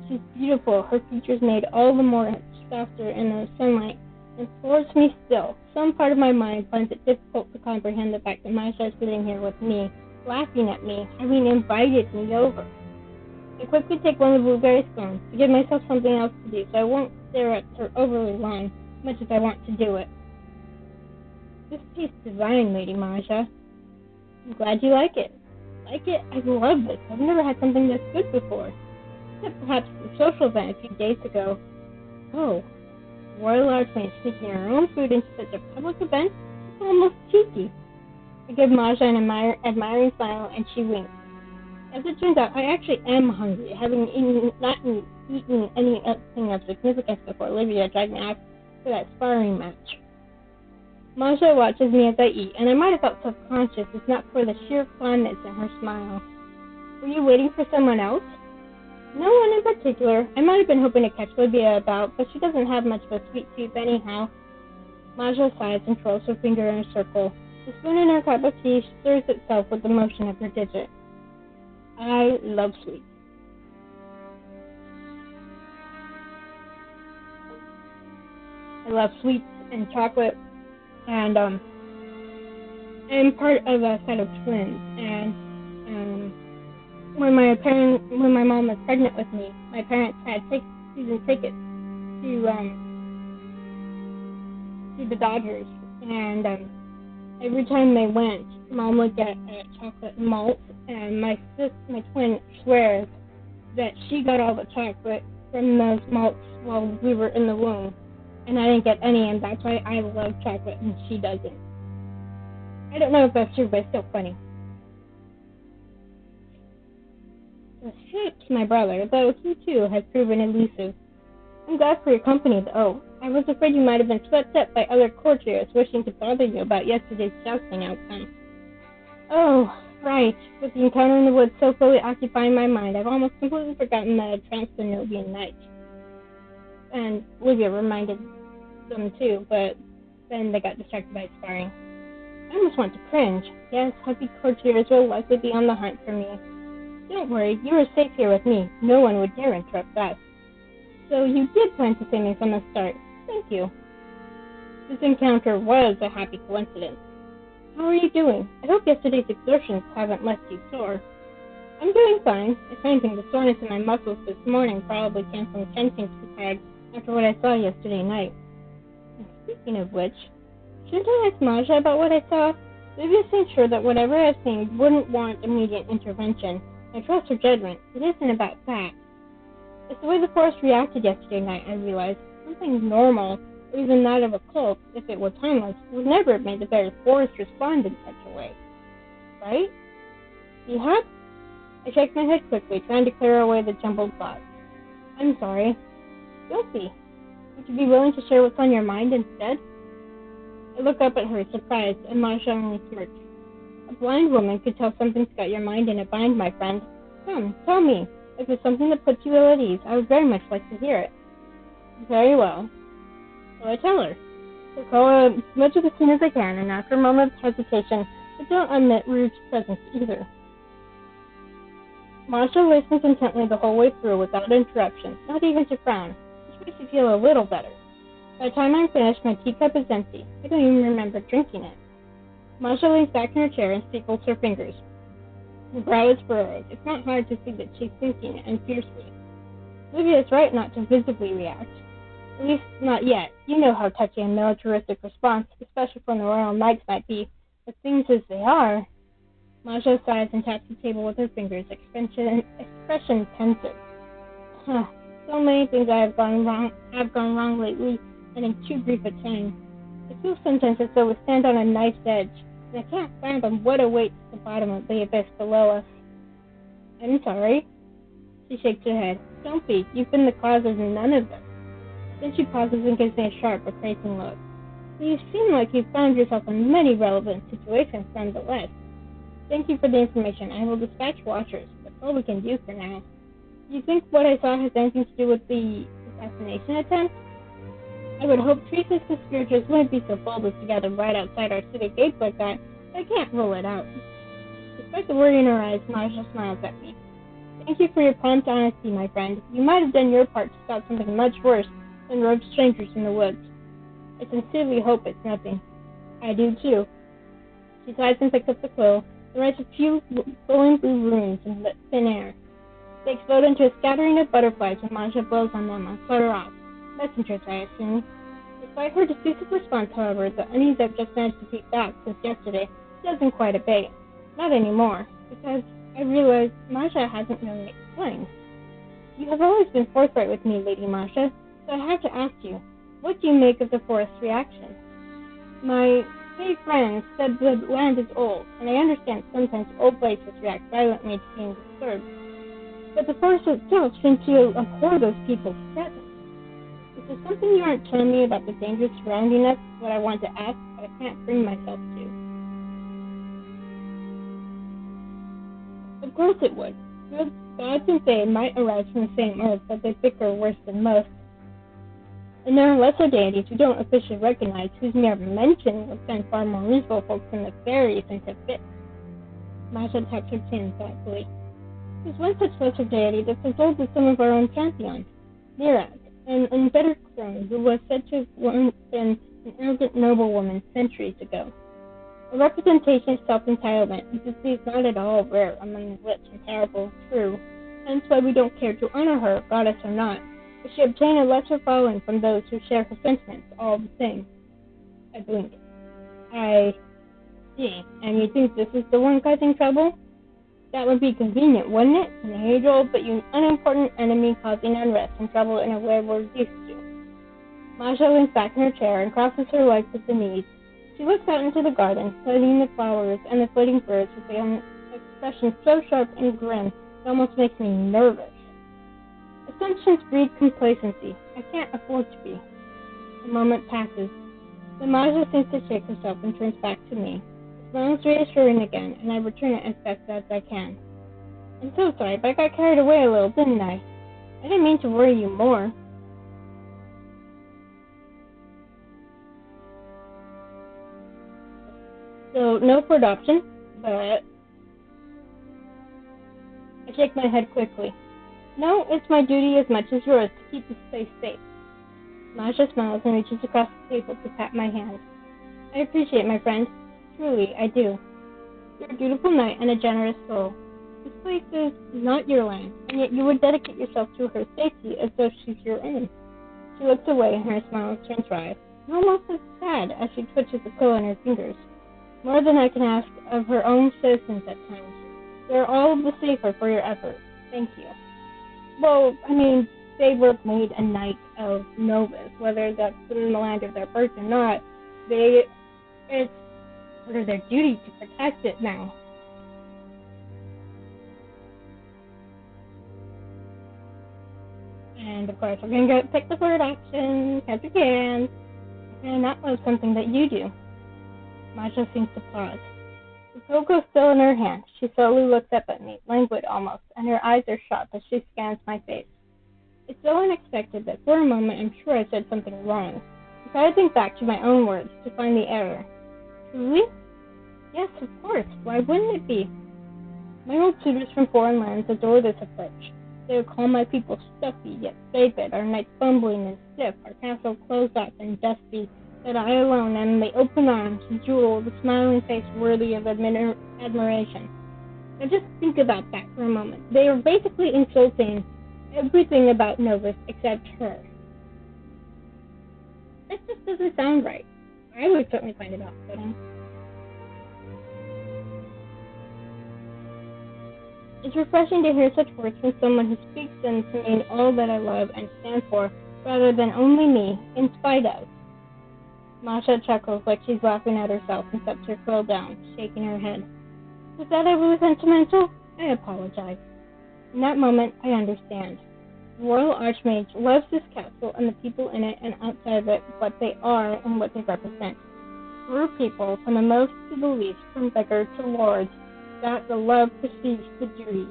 She's beautiful. Her features made all the more softer in the sunlight, and floors me still. Some part of my mind finds it difficult to comprehend the fact that Masha is sitting here with me, laughing at me, having invited me over. I quickly take one of the blueberry scones to give myself something else to do, so I won't stare at her overly long, much as I want to do it. This tastes divine, Lady Masha. I'm glad you like it. Like it? I love this. I've never had something this good before. Except perhaps the social event a few days ago. Oh, royal archmage sneaking her own food into such a public event? It's almost cheeky. I give Masha an admiring smile, and she winks. As it turns out, I actually am hungry, having not eaten anything of significance before Olivia dragged me off for that sparring match. Masha watches me as I eat, and I might have felt self-conscious if not for the sheer fondness in her smile. Were you waiting for someone else? No one in particular. I might have been hoping to catch Livia about, but she doesn't have much of a sweet tooth anyhow. Masha sighs and twirls her finger in a circle. The spoon in her cup of tea stirs itself with the motion of her digit. I love sweets. I love sweets and chocolate, and I'm part of a set of twins, and When my mom was pregnant with me, my parents had season tickets to the Dodgers, and every time they went, Mom would get chocolate malt, and my twin swears that she got all the chocolate from those malts while we were in the womb, and I didn't get any, and that's why I love chocolate and she doesn't. I don't know if that's true, but it's still funny. Perhaps my brother, though he too has proven elusive. I'm glad for your company, though. I was afraid you might have been swept up by other courtiers wishing to bother you about yesterday's jousting outcome. Oh, right. With the encounter in the woods so fully occupying my mind, I've almost completely forgotten that I trounced the Nobian knight. And Livia reminded them too, but then they got distracted by sparring. I almost want to cringe. Yes, happy courtiers will likely be on the hunt for me. Don't worry, you are safe here with me. No one would dare interrupt us. So you did plan to save me from the start. Thank you. This encounter was a happy coincidence. How are you doing? I hope yesterday's exertions haven't left you sore. I'm doing fine. If anything, the soreness in my muscles this morning probably came from tensing too hard after what I saw yesterday night. And speaking of which, shouldn't I ask Maja about what I saw? Livia seemed sure that whatever I've seen wouldn't warrant immediate intervention. I trust her judgment. It isn't about that. It's the way the forest reacted yesterday night, I realized. Something normal, or even that of a cult, if it were timeless, would never have made the very forest respond in such a way. Right? You have? I shake my head quickly, trying to clear away the jumbled thoughts. I'm sorry. Don't be. Would you be willing to share what's on your mind instead? I look up at her, surprised, and Maja only smirks. A blind woman could tell something's got your mind in a bind, my friend. Come, tell me. If it's something that puts you ill at ease, I would very much like to hear it. Very well. So I tell her. Recall as much of the scene as I can, and after a moment of hesitation, but don't omit Rude's presence either. Maja listens intently the whole way through without interruption, not even to frown, which makes me feel a little better. By the time I'm finished, my teacup is empty. I don't even remember drinking it. Maja leans back in her chair and staples her fingers. Her brow is furrowed. It's not hard to see that she's thinking, and fiercely. Livia is right not to visibly react. At least, not yet. You know how touchy a militaristic response, especially from the Royal Knights, might be. With things as they are. Maja sighs and taps the table with her fingers, expression pensive. So many things have gone wrong lately, and in too brief a time. It feels sometimes as though we stand on a knife's edge, and I can't fathom what awaits the bottom of the abyss below us. I'm sorry. She shakes her head. Don't be. You've been the cause of none of them. Then she pauses and gives me a sharp, appraising look. You seem like you've found yourself in many relevant situations nonetheless. Thank you for the information. I will dispatch watchers. That's all we can do for now. Do you think what I saw has anything to do with the assassination attempt? I would hope treasonous conspirators wouldn't be so bold as to gather right outside our city gates like that, but I can't rule it out. Despite the worry in her eyes, Maja smiles at me. Thank you for your prompt honesty, my friend. You might have done your part to stop something much worse than rogue strangers in the woods. I sincerely hope it's nothing. I do too. She sighs and picks up the quill, and writes a few glowing blue runes in the thin air. They explode into a scattering of butterflies when Maja blows on them and flutter off. Messengers, I assume. Despite her decisive response, however, the unease I've just managed to keep back since yesterday doesn't quite abate. Not anymore, because I realize Maja hasn't really explained. You have always been forthright with me, Lady Maja, so I have to ask you, what do you make of the forest's reaction? My Hey friends said the land is old, and I understand sometimes old places react violently to being disturbed. But the forest itself seems to abhor those people's presence. Is there something you aren't telling me about the dangers surrounding us? What I want to ask, but I can't bring myself to. Of course it would. Gods and Fae might arise from the same earth, but they bicker worse than most. And there are lesser deities we don't officially recognize, whose mere mention will send far more reasonable folks than the fairies into fits. Maja taps her chin thoughtfully. There's one such lesser deity that's as old as some of our own pantheons, Nereid, an embittered crone who was said to have once been an arrogant noblewoman centuries ago. A representation of self-entitlement, a disease not at all rare among the rich and powerful, true. Hence why we don't care to honor her, goddess or not, but she obtained a lesser following from those who share her sentiments, all the same. I blink. I see. And you think this is the one causing trouble? That would be convenient, wouldn't it? An age-old but unimportant enemy causing unrest and trouble in a way we're used to. Masha leans back in her chair and crosses her legs at the knees. She looks out into the garden, studying the flowers and the flitting birds with an expression so sharp and grim it almost makes me nervous. Assumptions breed complacency. I can't afford to be. A moment passes. Then Masha seems to shake herself and turns back to me. The smile is reassuring again, and I return it as best as I can. I'm so sorry, but I got carried away a little, didn't I? I didn't mean to worry you more. So, no for adoption, but I shake my head quickly. No, it's my duty as much as yours to keep this place safe. Masha smiles and reaches across the table to pat my hand. I appreciate my friend. Truly, I do. You're a beautiful knight and a generous soul. This place is not your land, and yet you would dedicate yourself to her safety as though she's your own. She looks away and her smile turns wry, and almost as sad as she twitches the quill in her fingers. More than I can ask of her own citizens at times. They're all the safer for your efforts. Thank you. Well, I mean, they were made a knight of Novus, whether that's in the land of their birth or not. It's part of their duty to protect it now. And of course, we're going to pick the third action, because we can. And that was something that you do. Masha seems to pause. The cocoa still in her hand. She slowly looks up at me, languid almost, and her eyes are sharp as she scans my face. It's so unexpected that for a moment I'm sure I said something wrong. I try to think back to my own words to find the error. Truly? Yes, of course. Why wouldn't it be? My old tutors from foreign lands adore this approach. They would call my people stuffy yet vapid, our knights bumbling and stiff, our castle closed off and dusty, that I alone am the open arms, jewel, the smiling face worthy of admiration. Now just think about that for a moment. They are basically insulting everything about Novus except her. That just doesn't sound right. I would certainly find it off-putting. It's refreshing to hear such words from someone who speaks them to mean all that I love and stand for, rather than only me, in spite of. Masha chuckles like she's laughing at herself and sets her quill down, shaking her head. Was that overly sentimental? I apologize. In that moment, I understand. The Royal Archmage loves this castle and the people in it and outside of it, what they are and what they represent. We're people, from the most to the least, from beggar to lord, that the love precedes the duty.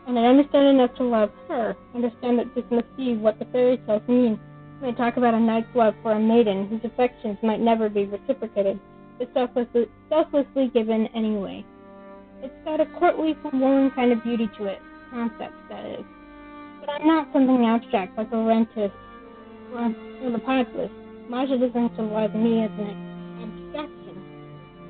And I understand enough to love her, understand that this must be what the fairy tales mean when they talk about a knight's love for a maiden whose affections might never be reciprocated, but selflessly given anyway. It's got a courtly, forlorn kind of beauty to it, concept, that is. But I'm not something abstract like a rentist or the populace. Masha doesn't symbolize me as an abstraction.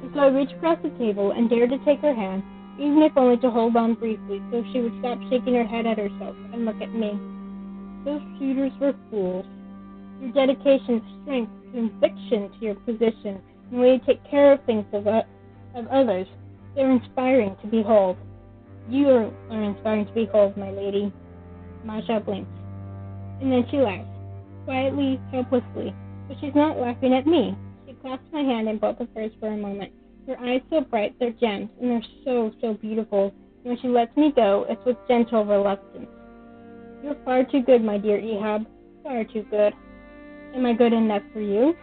And so I reach across the table and dare to take her hand, even if only to hold on briefly, so she would stop shaking her head at herself and look at me. Those suitors were fools. Your dedication, strength, conviction to your position, and the way you take care of things of others, they're inspiring to behold. You are inspiring to behold, my lady. Masha blinks. And then she laughs, quietly, helplessly, but she's not laughing at me. She clasps my hand in both of hers for a moment. Her eyes so bright, they're gems, and they're so, so beautiful. And when she lets me go, it's with gentle reluctance. You're far too good, my dear Ehab. Far too good. Am I good enough for you?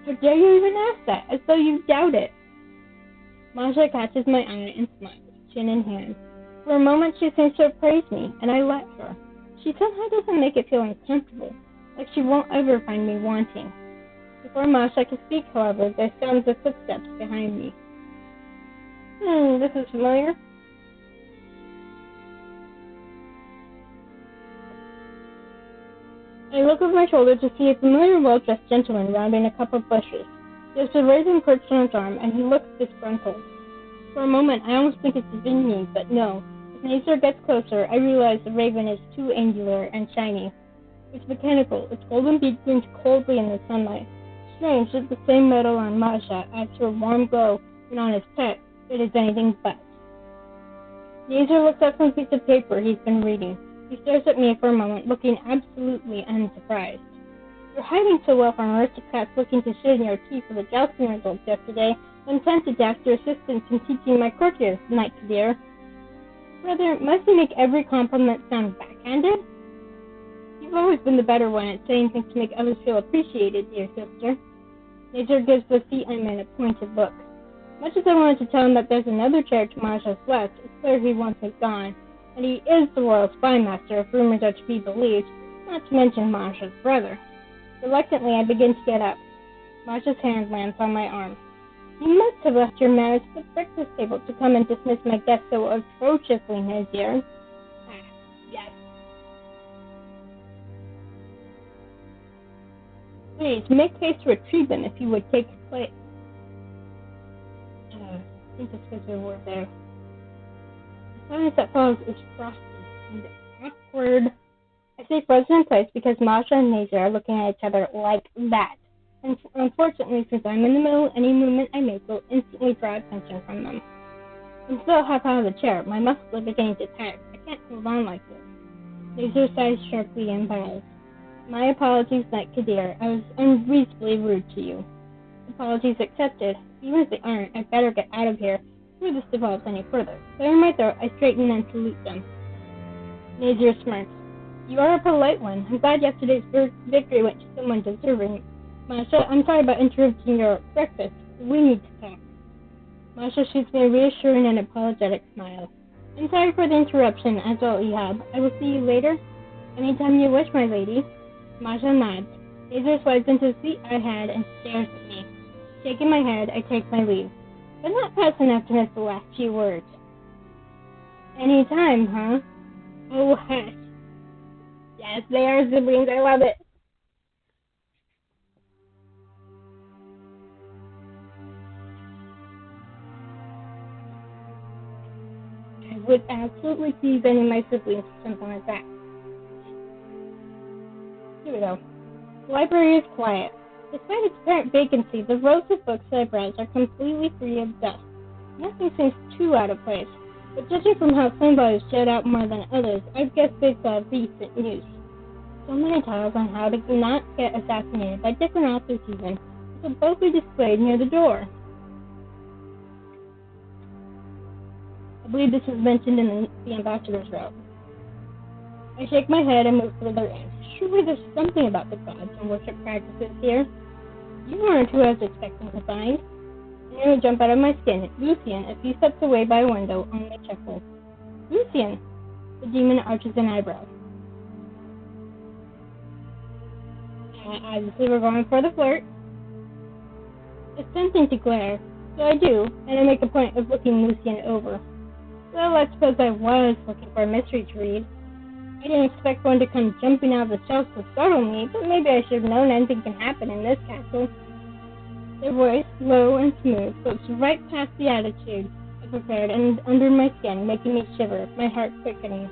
How dare you even ask that, as though you doubt it? Masha catches my eye and smiles, chin in hand. For a moment she seems to praise me, and I let her. She somehow doesn't make it feel uncomfortable, like she won't ever find me wanting. Before Masha can speak, however, there sounds of footsteps behind me. This is familiar. I look over my shoulder to see a familiar, well-dressed gentleman rounding a couple of bushes. There's a raven perched on his arm, and he looks disgruntled. For a moment, I almost think it's a Vinny, but no. As Nazar gets closer, I realize the raven is too angular and shiny. It's mechanical, its golden beak gleams coldly in the sunlight. Strange that the same metal on Masha adds to a warm glow, and on his pet, it is anything but. Nazar looks up from a piece of paper he's been reading. He stares at me for a moment, looking absolutely unsurprised. You're hiding so well from aristocrats looking to shit in your tea for the jousting results yesterday. I'm tempted to ask your assistance in teaching my courtiers, Knight Kadir. Brother, must you make every compliment sound backhanded? You've always been the better one at saying things to make others feel appreciated, dear sister. Nazar gives the seat I'm in a pointed look. Much as I wanted to tell him that there's another chair to Masha's left, it's clear he wants me gone, and he is the royal spy master if rumors are to be believed, not to mention Masha's brother. Reluctantly, I begin to get up. Masha's hand lands on my arm. You must have left your manners at the breakfast table to come and dismiss my guests so atrociously, Nazir. Yes. Please, make haste to retrieve them if you would take your place. I think this was a word there. The silence that follows is frosty and awkward. I say frozen in place because Masha and Nazir are looking at each other like that. And unfortunately, since I'm in the middle, any movement I make will instantly draw attention from them. I'm still half out of the chair. My muscles are beginning to tight. I can't hold on like this. Nazir sighs sharply and bows. My apologies, Knight Kadir. I was unreasonably rude to you. Apologies accepted. Even if they aren't, I'd better get out of here before this develops any further. Clearing my throat, I straighten and salute them. Nazir smirks. You are a polite one. I'm glad yesterday's victory went to someone deserving. Masha, I'm sorry about interrupting your breakfast. We need to talk. Masha shoots me a reassuring and apologetic smile. I'm sorry for the interruption, as well, Ehab. I will see you later. Anytime you wish, my lady. Masha nods. Nazir slides into the seat I had and stares at me. Shaking my head, I take my leave, but not fast enough to miss the last few words. Anytime, huh? Oh, hush. Yes, they are siblings. I love it. I would absolutely tease any of my siblings for something like that. Here we go. The library is quiet. Despite its apparent vacancy, the rows of books I browse are completely free of dust. Nothing seems too out of place, but judging from how some volumes shed out more than others, I'd guess they saw recent news. So many titles on how to not get assassinated by different authors even, will both be displayed near the door. I believe this was mentioned in the ambassador's route. I shake my head and move further in. Surely there's something about the gods and worship practices here. You aren't who I was expecting to find. I nearly jump out of my skin. Lucian, a few steps away by a window, only chuckles. Lucian! The demon arches an eyebrow. Obviously we're going for the flirt. It's tempting to glare, so I do, and I make a point of looking Lucian over. Well, I suppose I was looking for a mystery to read. I didn't expect one to come jumping out of the shelves to startle me, but maybe I should have known anything can happen in this castle. Their voice, low and smooth, slips right past the attitude I prepared and under my skin, making me shiver, my heart quickening.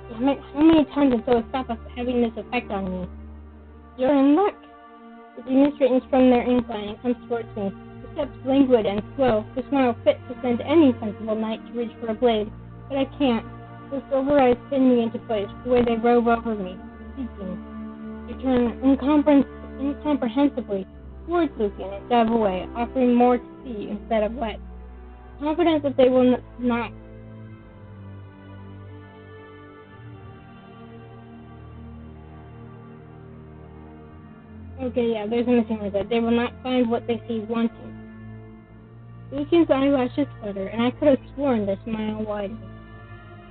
Damn it, how many times until it stops having this effect on me? You're in luck. The demon straightens from their incline and comes towards me. The steps languid and slow, the smile fit to send any sensible knight to reach for a blade, but I can't. The silver eyes pin me into place, the way they rove over me, seeking. I turn incomprehensibly towards Lucian and dive away, offering more to see instead of less, confident that they will not. Okay, yeah, there's a missing word there. They will not find what they see wanting. Lucian's eyelashes flutter, and I could have sworn their smile widened.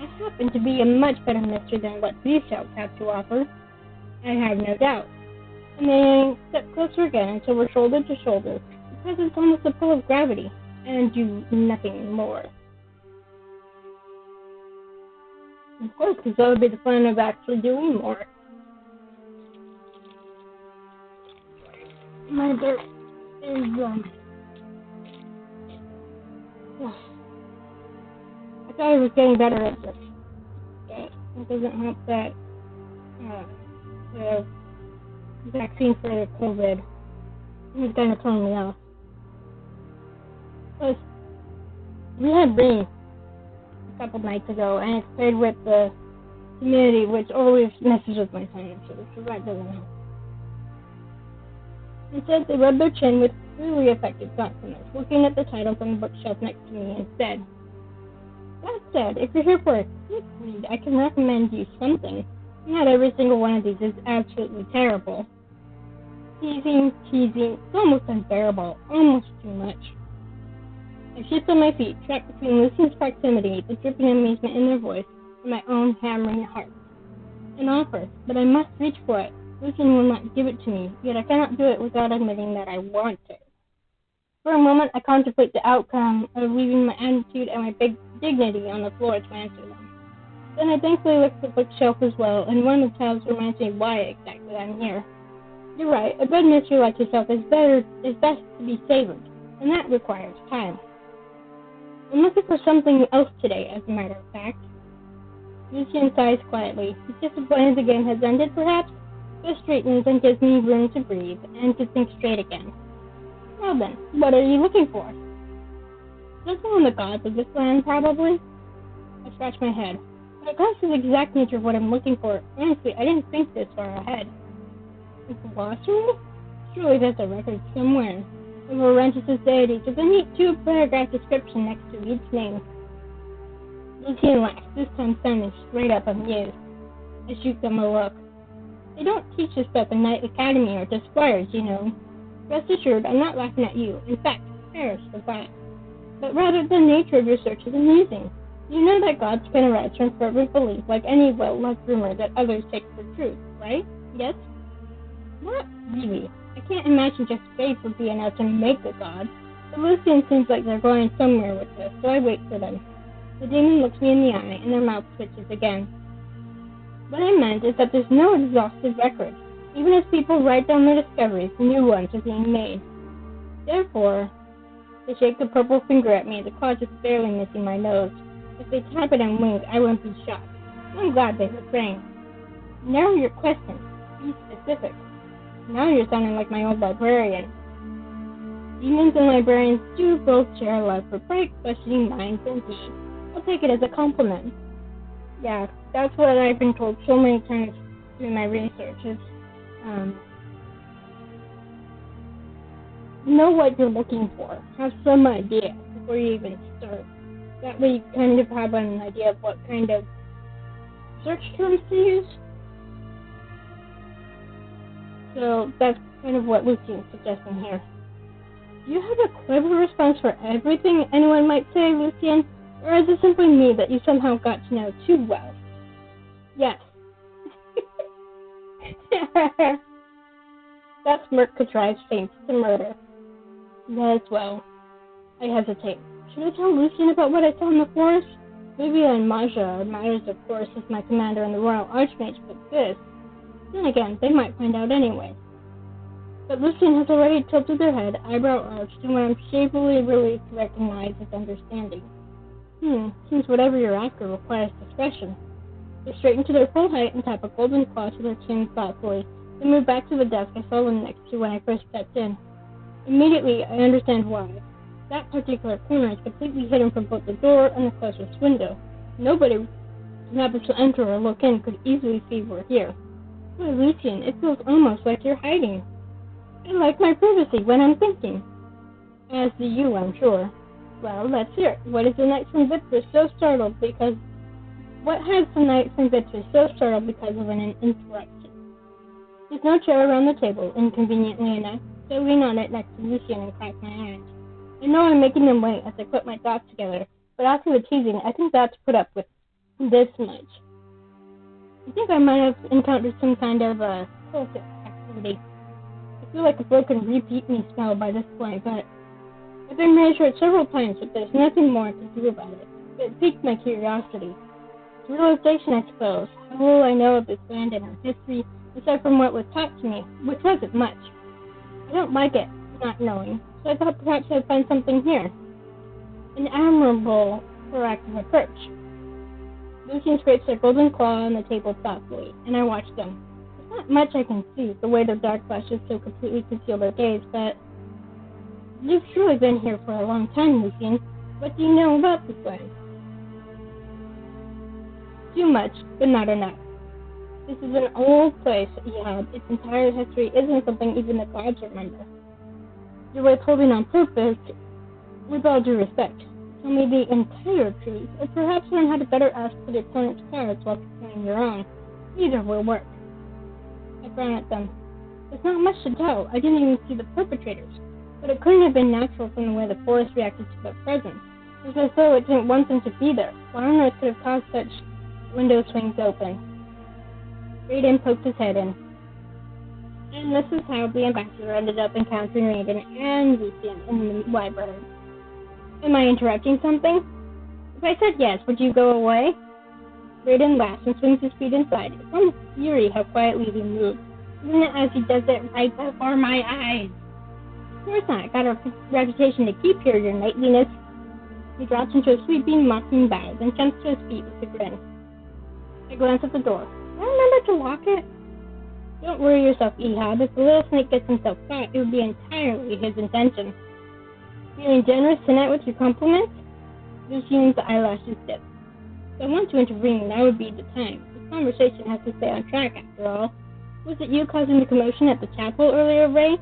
I happen to be a much better mystery than what these shouts have to offer. I have no doubt. And they step closer again until we're shoulder to shoulder, because it's almost a pull of gravity, and do nothing more. Of course, because that would be the fun of actually doing more. My birthday I thought I was getting better at this, but it doesn't help that the vaccine for COVID is kind of throwing me off. Plus, we had rain a couple nights ago, and it stayed with the humidity, which always messes with my sinuses, so that doesn't help. Instead, they rubbed their chin with clearly affected thoughtfulness, looking at the titles on the bookshelf next to me instead. That said, if you're here for a quick read, I can recommend you something. Not every single one of these is absolutely terrible. Teasing, it's almost unbearable, almost too much. I shift on my feet, trapped between Lucian's proximity, the dripping amusement in their voice, and my own hammering heart. An offer, but I must reach for it. Lucian will not give it to me, yet I cannot do it without admitting that I want it. For a moment, I contemplate the outcome of leaving my attitude and my big dignity on the floor to answer them. Then I thankfully look at the bookshelf as well, and one of the tabs reminds me why exactly I'm here. You're right, a good mystery like yourself is best to be savored, and that requires time. I'm looking for something else today, as a matter of fact. Lucian sighs quietly. He's disappointed the game has ended, perhaps, but straightens and gives me room to breathe and to think straight again. Well then, what are you looking for? Something on the gods of this land, probably? I scratch my head. When it comes to the exact nature of what I'm looking for, honestly, I didn't think this far ahead. A glossary? Surely there's a record somewhere of Errantus' deities with a neat two-paragraph description next to each name. Lucian laughs, this time sounding straight up amused. I shoot them a look. They don't teach us at the Knight Academy or to squires, you know. Rest assured, I'm not laughing at you. In fact, perish for that. But rather, the nature of your search is amusing. You know that gods can arise from fervent belief like any well-loved rumor that others take for truth, right? Yes? Not really. I can't imagine just faith would be enough to make a god. But Lucian seems like they're going somewhere with this, so I wait for them. The demon looks me in the eye, and their mouth twitches again. What I meant is that there's no exhaustive record. Even as people write down their discoveries, new ones are being made. Therefore, they shake the purple finger at me, the claw just barely missing my nose. If they tap it and wink, I won't be shocked. I'm glad they refrain. Narrow your question. Be specific. Now you're sounding like my old librarian. Demons and librarians do both share a love for bright, questioning minds indeed. I'll take it as a compliment. Yeah, that's what I've been told so many times through my research is, know what you're looking for. Have some idea before you even start. That way you kind of have an idea of what kind of search terms to use. So that's kind of what Lucian's suggesting here. Do you have a clever response for everything anyone might say, Lucian? Or is it simply me that you somehow got to know too well? Yes. That smirk contrives faint to murder. Yes, well, I hesitate. Should I tell Lucian about what I saw in the forest? Vivian and Maja matters, of course, as my commander and the Royal Archmage, but this... Then again, they might find out anyway. But Lucian has already tilted their head, eyebrow arched, and what I'm shamefully relieved to recognize is understanding. Seems whatever you're after requires discretion. They straighten to their full height and tap a golden claw to their chin thoughtfully, then move back to the desk I saw them next to when I first stepped in. Immediately, I understand why. That particular corner is completely hidden from both the door and the closest window. Nobody who happens to enter or look in could easily see we're here. Why, Lucian, it feels almost like you're hiding. I like my privacy when I'm thinking. As do you, I'm sure. Well, let's hear it. What is the Knights from Victor so startled because... What has the Knights from Victor so startled because of an interruption? There's no chair around the table, inconveniently enough, so I lean on it next to Lucian and crack my eyes. I know I'm making them wait as I put my thoughts together, but after the teasing, I think that's put up with this much. I think I might have encountered some kind of cultic activity. I feel like a broken repeat me smell by this point, but I've been reassured several times that there's nothing more to do about it. It piqued my curiosity. It's realization, I suppose. How little I know of this land and our history, aside from what was taught to me, which wasn't much. I don't like it. not knowing, so I thought perhaps I'd find something here. An admirable proactive approach. Lucian scrapes their golden claw on the table thoughtfully, and I watch them. There's not much I can see, the weight of dark flashes so completely conceal their gaze, but... You've surely been here for a long time, Lucian. What do you know about this land? Too much, but not enough. This is an old place, Ehab. Its entire history isn't something even the gods remember. Your withholding on purpose, with all due respect, tell me the entire truth, or perhaps learn how to better ask for the opponent's cards while preparing your own. Either will work. I frown at them. There's not much to tell. I didn't even see the perpetrators. But it couldn't have been natural from the way the forest reacted to their presence. It was as though it didn't want them to be there. What on earth could have caused such window swings open? Raiden poked his head in. And this is how the ambassador ended up encountering Raiden and Lucian in the library. Am I interrupting something? If I said yes, would you go away? Raiden laughs and swings his feet inside. It's almost eerie how quietly he moves, even as he does it right before my eyes. Of course not. I got a reputation to keep here, your knightliness. He drops into a sweeping, mocking bow, then jumps to his feet with a grin. I glance at the door. Do I remember to lock it? Don't worry yourself, Ehab. If the little snake gets himself caught, it would be entirely his intention. Feeling generous tonight with your compliments? Lucian's eyelashes dip. If I want to intervene, now would be the time. This conversation has to stay on track, after all. Was it you causing the commotion at the chapel earlier, Ray?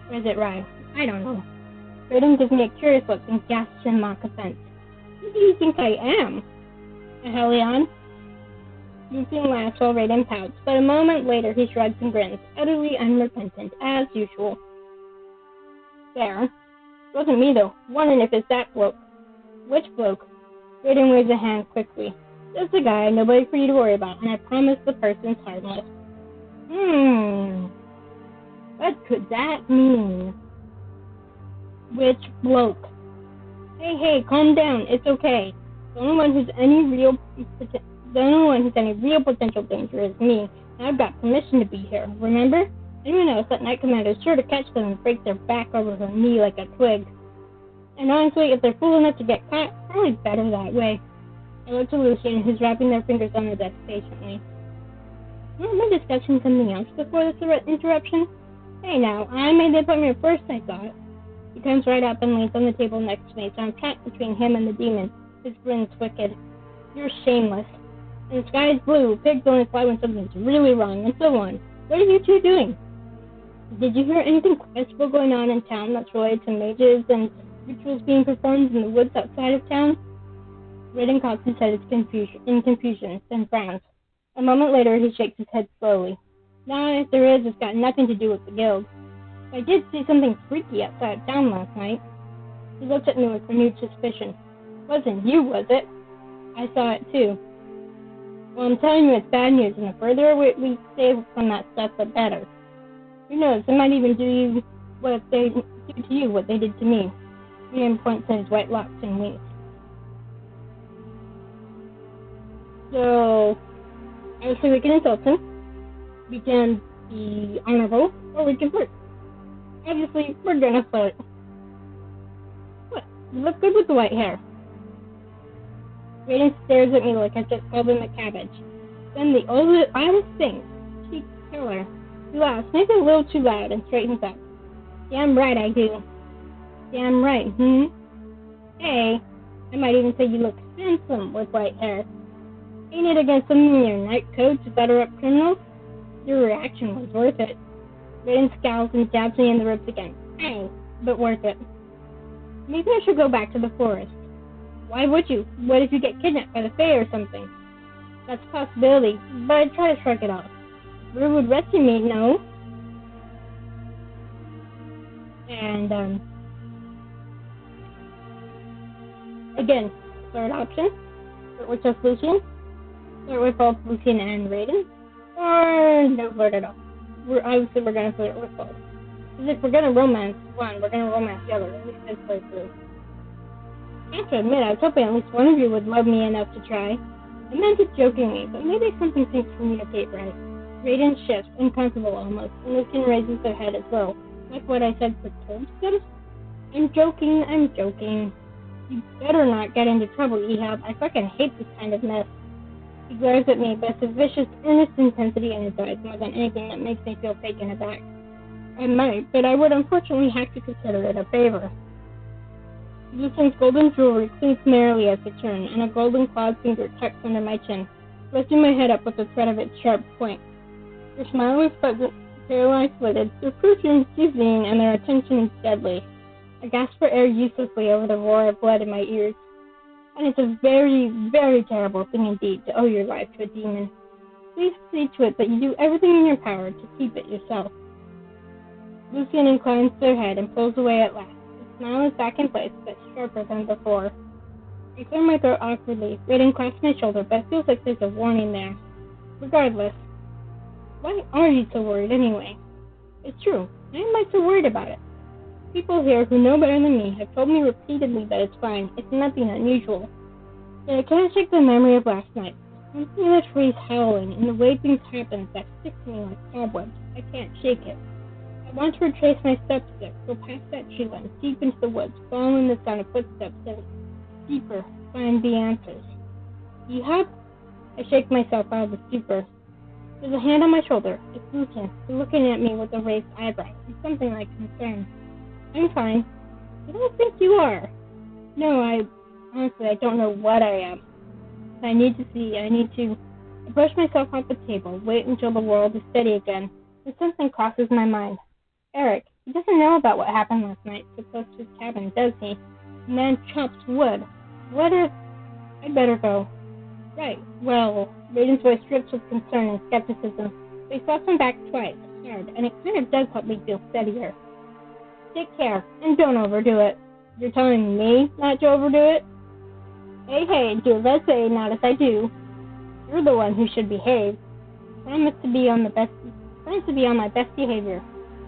Or is it Rai? I don't know. Raiden gives me a curious look and gasps in mock offense. Who do you think I am? A Hellion? Lucian laughs while Raiden pouts, but a moment later he shrugs and grins, utterly unrepentant, as usual. There. Wasn't me, though. Wondering if it's that bloke. Which bloke? Raiden waves a hand quickly. Just a guy, nobody for you to worry about, and I promise the person's harmless. What could that mean? Which bloke? Hey, calm down. It's okay. The only one who's any real potential danger is me, and I've got permission to be here. Remember? Anyone else, that Knight Commander is sure to catch them and break their back over her knee like a twig. And honestly, if they're fool enough to get caught, probably better that way. I look to Lucian, who's wrapping their fingers on the desk patiently. Weren't we discussing something else before this interruption? Hey now, I made the appointment first, I thought. He comes right up and leans on the table next to me, so I'm trapped between him and the demon. His grin's wicked. You're shameless. And the sky is blue, pigs only fly when something's really wrong, and so on. What are you two doing? Did you hear anything questionable going on in town that's related to mages and rituals being performed in the woods outside of town? Raiden cocks his head in confusion, then frowns. A moment later, he shakes his head slowly. Nah, if there is, it's got nothing to do with the guild. I did see something freaky outside of town last night. He looked at me with renewed suspicion. Wasn't you, was it? I saw it too. Well, I'm telling you it's bad news, and the further we stay from that stuff, the better. Who knows, they might even do to you what they did to me. Raiden points at his white locks and winks. So, obviously we can insult him, we can be honorable, or we can flirt. Obviously, we're gonna flirt. What? You look good with the white hair. Raiden stares at me like I just called him a cabbage. Then the oddest thing, cheek killer. He laughs, maybe a little too loud, and straightens up. Damn right I do. Damn right, Hey, I might even say you look handsome with white hair. Ain't it against something in your night code to butter up criminals? Your reaction was worth it. Raiden scowls and jabs me in the ribs again. Ow, but worth it. Maybe I should go back to the forest. Why would you? What if you get kidnapped by the Fae or something? That's a possibility, but I'd try to shrug it off. Rue would rescue me, no? And, again, third option. Flirt with just Lucian. Flirt with both Lucian and Raiden. Or no flirt at all. We're going to flirt with both. Because if we're going to romance one, we're going to romance the other, at least this playthrough. I have to admit, I was hoping at least one of you would love me enough to try. I meant it jokingly, but maybe something seems to communicate right. Raiden shifts, uncomfortable almost, and Lucian raises their head as well, Like what I said for tombstones? I'm joking. You better not get into trouble, Ehab. I fucking hate this kind of mess. He glares at me, but it's a vicious, earnest intensity in his eyes more than anything that makes me feel taken aback. I might, but I would unfortunately have to consider it a favor. Lucian's golden jewelry clinks merrily as I turn, and a golden clawed finger tucks under my chin, lifting my head up with the threat of its sharp point. Her smile is pleasant, paralyzed lidded, their perfume seasoning, and their attention is deadly. I gasp for air uselessly over the roar of blood in my ears. And it's a very, very terrible thing indeed to owe your life to a demon. Please see to it that you do everything in your power to keep it yourself. Lucian inclines their head and pulls away at last. The smile is back in place, but sharper than before. I clear my throat awkwardly, Raiden clasps my shoulder, but it feels like there's a warning there. Regardless, why are you so worried anyway? It's true, why am I so worried about it? People here who know better than me have told me repeatedly that it's fine, it's nothing unusual. But I can't shake the memory of last night. Something in that tree's howling, and the way things happened that sticks to me like cobwebs. I can't shake it. I want to retrace my steps there, go past that tree line, deep into the woods, following the sound of footsteps, and deeper, find the answers. Ehab? I shake myself out of the stupor. There's a hand on my shoulder. It's Lucian, looking at me with a raised eyebrow, and something like concern. I'm fine. I don't think you are. No, honestly, I don't know what I am. I need to brush myself off the table, wait until the world is steady again, and something crosses my mind. Eric, he doesn't know about what happened last night so close to his cabin, does he? The man chops wood. What if... I'd better go. Right, well, Raiden's voice drips with concern and skepticism, but he slaps him back twice, hard, and it kind of does help me feel steadier. Take care, and don't overdo it. You're telling me not to overdo it? Hey, do as I say, not as I do. You're the one who should behave. Promise to be on my best behavior.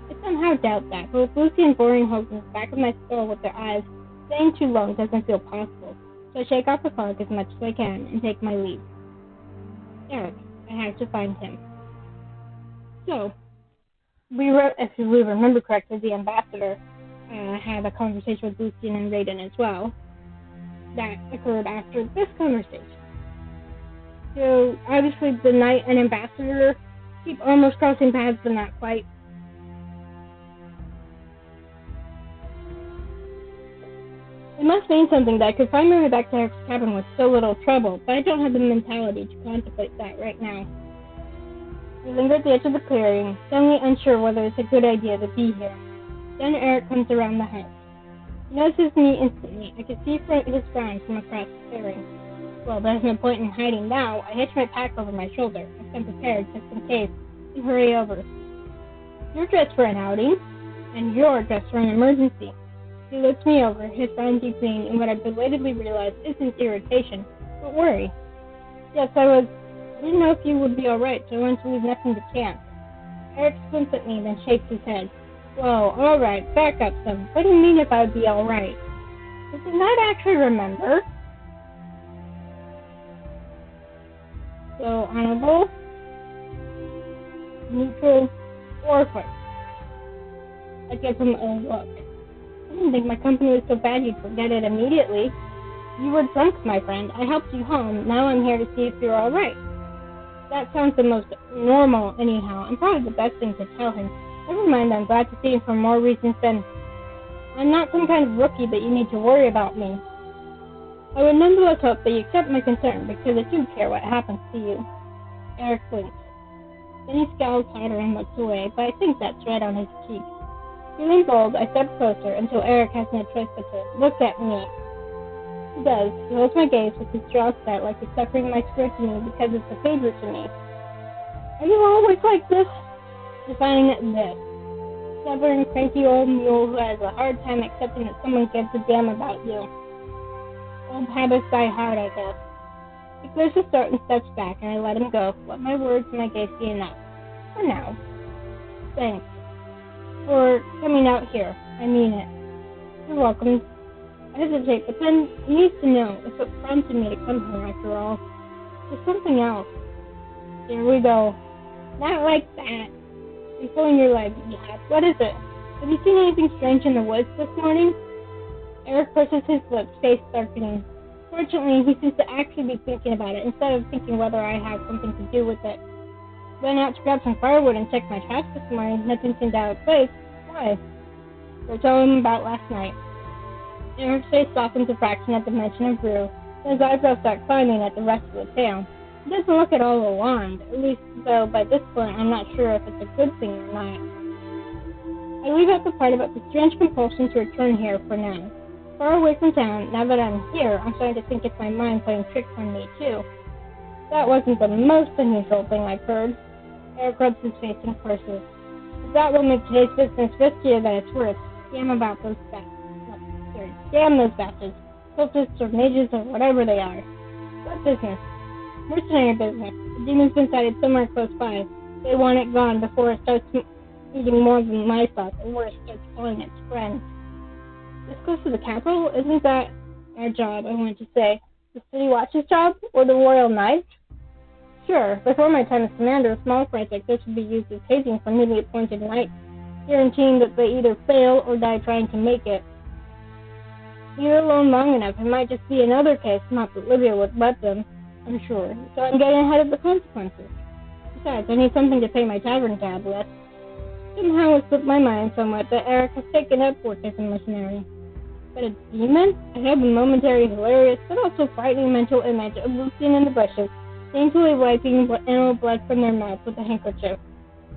I somehow doubt that, but with Lucy and boring holes in the back of my skull with their eyes, staying too long doesn't feel possible. So I shake off the fog as much as I can and take my leave. Eric, I have to find him. So, if you remember correctly, the ambassador had a conversation with Lucian and Raiden as well. That occurred after this conversation. So, obviously, the knight and ambassador keep almost crossing paths, but not quite. It must mean something that I could find my way back to Eric's cabin with so little trouble, but I don't have the mentality to contemplate that right now. We linger at the edge of the clearing, suddenly unsure whether it's a good idea to be here. Then Eric comes around the house. He notices me instantly. I can see his frown from across the clearing. Well, there's no point in hiding now. I hitch my pack over my shoulder. I'm prepared, just in case, and hurry over. You're dressed for an outing, and you're dressed for an emergency. He lifts me over, his frown deepening in what I belatedly realize isn't irritation, but worry. Yes, I didn't know if you would be alright, so I wanted to leave nothing to chance. Eric squints at me, then shakes his head. Whoa, alright, back up some. What do you mean if I would be alright? Does he not actually remember? So, honorable, neutral, or first. I give him a look. I didn't think my company was so bad you'd forget it immediately. You were drunk, my friend. I helped you home. Now I'm here to see if you're alright. That sounds the most normal, anyhow, and probably the best thing to tell him. Never mind, I'm glad to see him for more reasons than I'm not some kind of rookie that you need to worry about me. I would nonetheless hope that you accept my concern, because I do care what happens to you. Eric blinks. Then he scowls harder and looks away, but I think that's red on his cheek. Feeling bold, I step closer until Eric has no choice but to look at me. He does. He holds my gaze with his jaw set like he's suffering my scrutiny because it's a favor to me. Are you always like this? Defining this. Stubborn, cranky old mule who has a hard time accepting that someone gives a damn about you. Old habits die hard, I guess. He clears his throat and steps back, and I let him go. Let my words and my gaze be enough. For now. Thanks. For coming out here. I mean it. You're welcome. I hesitate, but then he needs to know if it prompted me to come here after all. There's something else. Here we go. Not like that. I'm pulling your leg, yeah. What is it? Have you seen anything strange in the woods this morning? Eric pushes his lips, face darkening. Fortunately, he seems to actually be thinking about it, instead of thinking whether I have something to do with it. Went out to grab some firewood and check my trash this morning. Nothing seemed out of place. Why? So tell him about last night. Eric's face softens a fraction at the mention of Rue, and his eyebrows start climbing at the rest of the tale. He doesn't look at all alarmed, at least though by this point I'm not sure if it's a good thing or not. I leave out the part about the strange compulsion to return here for now. Far away from town, now that I'm here, I'm starting to think it's my mind playing tricks on me too. That wasn't the most unusual thing I've heard. Eric rubs his face and curses. If that will make today's business riskier than it's worth, damn about those bastards. Damn those bastards. Cultists or mages or whatever they are. What business? Mercenary business. The demon's been sighted somewhere close by. They want it gone before it starts eating more than livestock, or worse, starts killing its friends. This close to the capital? Isn't that our job, I want to say? The City Watch's job? Or the Royal Knights? Sure, before my time as commander, small fights like this would be used as hazing for newly appointed knights, guaranteeing that they either fail or die trying to make it. Leave it alone long enough, it might just be another case, not that Livia would let them, I'm sure, so I'm getting ahead of the consequences. Besides, I need something to pay my tavern tab with. Somehow it slipped my mind somewhat that Eric has taken up work as a mercenary. But a demon? I have a momentary hilarious, but also frightening mental image of Lucian in the bushes, daintily wiping animal blood from their mouth with a handkerchief.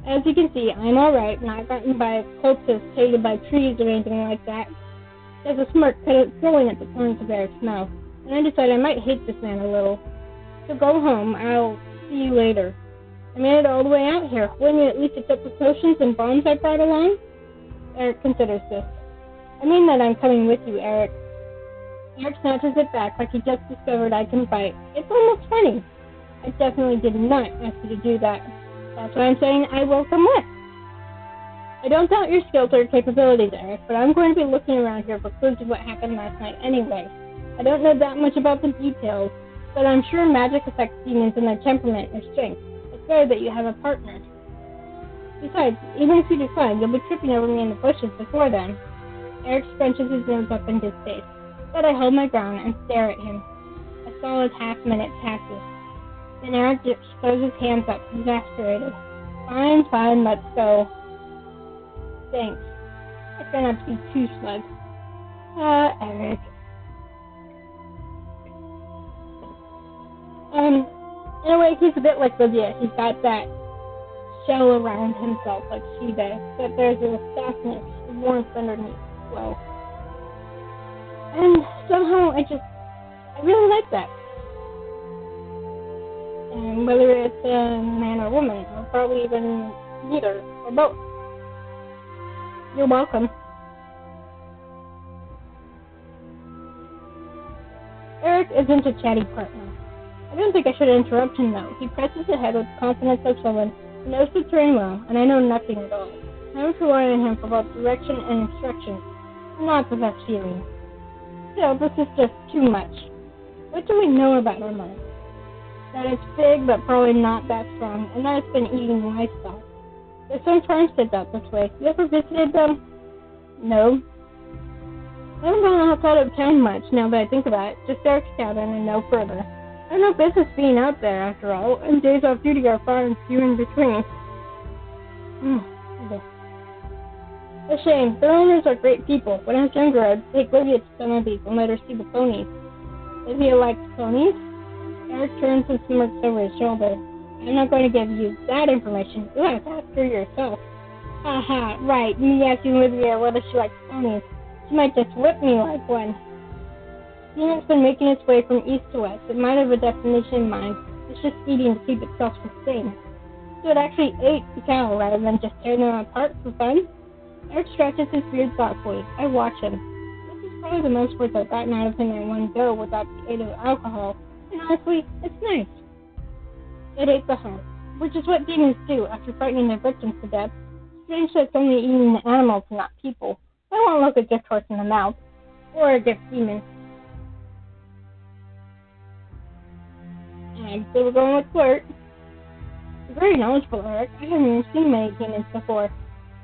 As you can see, I'm alright, not gotten by cultists hated by trees or anything like that. There's a smirk curling at the corners of Eric's mouth, and I decide I might hate this man a little. So go home, I'll see you later. I made it all the way out here. Wouldn't you at least accept the potions and bombs I brought along? Eric considers this. I mean that I'm coming with you, Eric. Eric snatches it back like he just discovered I can fight. It's almost funny. I definitely did not ask you to do that. That's why I'm saying I will come with. I don't doubt your skills or capabilities, Eric, but I'm going to be looking around here for clues of what happened last night anyway. I don't know that much about the details, but I'm sure magic affects demons in their temperament or strength. It's better that you have a partner. Besides, even if you decline, you'll be tripping over me in the bushes before then. Eric scrunches his nose up in his face, but I hold my ground and stare at him. A solid half-minute passes. Then Eric just throws his hands up, exasperated. Fine, let's go. Thanks. I try not to be too smug. Eric. In a way, he's a bit like Livia. He's got that shell around himself like she does, but there's a softness, a warmth underneath as well. And somehow I really like that. And whether it's a man or woman, or probably even neither, or both. You're welcome. Eric isn't a chatty partner. I don't think I should interrupt him, though. He presses ahead with the confidence of someone who knows the terrain well, and I know nothing at all. I have to rely on him for both direction and instruction, and not the best feeling. Still, this is just too much. What do we know about our mind? That it's big, but probably not that strong, and that it's been eating livestock. There's some farmsteads out this way. You ever visited them? No. I haven't gone outside of town much, now that I think about it. Just Eric's cabin and no further. I have no business being out there, after all, and days off duty are far and few in between. A shame. Their owners are great people. When I was younger, I'd take Livia to some of these and let her see the ponies. Livia likes ponies? Eric turns and smirks over his shoulder. I'm not going to give you that information. You'll have to ask her yourself. Haha, right. Me asking Livia whether she likes ponies. She might just whip me like one. Demon's been making its way from east to west. It might have a destination in mind. It's just eating to keep itself sustained. So it actually ate the cattle rather than just tearing them apart for fun. Eric scratches his beard thoughtfully. I watch him. This is probably the most words I've gotten out of him in one go without the aid of alcohol. And honestly, it's nice. It ate the heart, which is what demons do after frightening their victims to death. Strange that it's only eating the animals and not people. I won't look a gift horse in the mouth. Or a gift demon. And so we're going with flirt. You're very knowledgeable, Eric. I haven't even seen many demons before.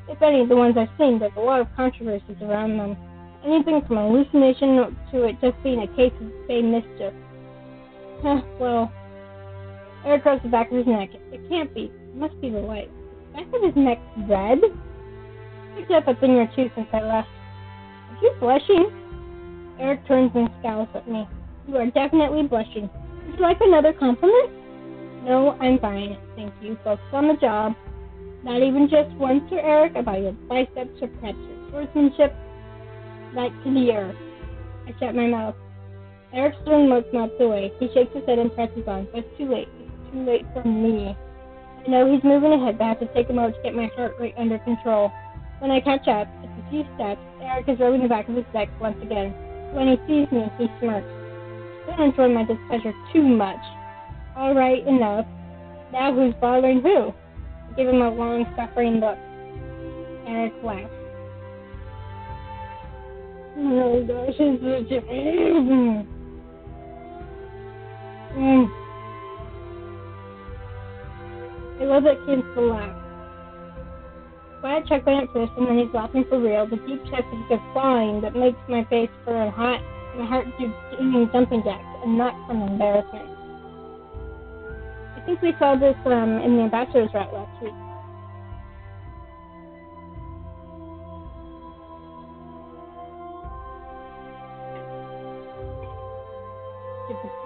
If any, the ones I've seen, there's a lot of controversies around them. Anything from hallucination to it just being a case of the same mischief. Well, hair across the back of his neck. It can't be. It must be the light. The back of his neck's red? Picked up a thing or two since I left. Are you blushing? Eric turns and scowls at me. You are definitely blushing. Would you like another compliment? No, I'm fine. Thank you. Focus on the job. Not even just once, Sir Eric, about your biceps or perhaps your swordsmanship. Right to the earth. I shut my mouth. Eric's stern look melts away. He shakes his head and presses on, but it's too late. It's too late for me. I know he's moving ahead, but I have to take a moment to get my heart rate under control. When I catch up, it's a few steps. Eric is rubbing the back of his neck once again. When he sees me, he smirks. Don't enjoy my displeasure too much. All right, enough. Now who's bothering who? I give him a long, suffering look. Eric laughs. Oh gosh, it's such a... I love that kid's to laugh. Quiet chuckling at first, and then he's laughing for real. The deep chest is guffawing that makes my face burn hot, and my heart do jumping jacks, and not from embarrassment. I think we saw this in the ambassador's route last week.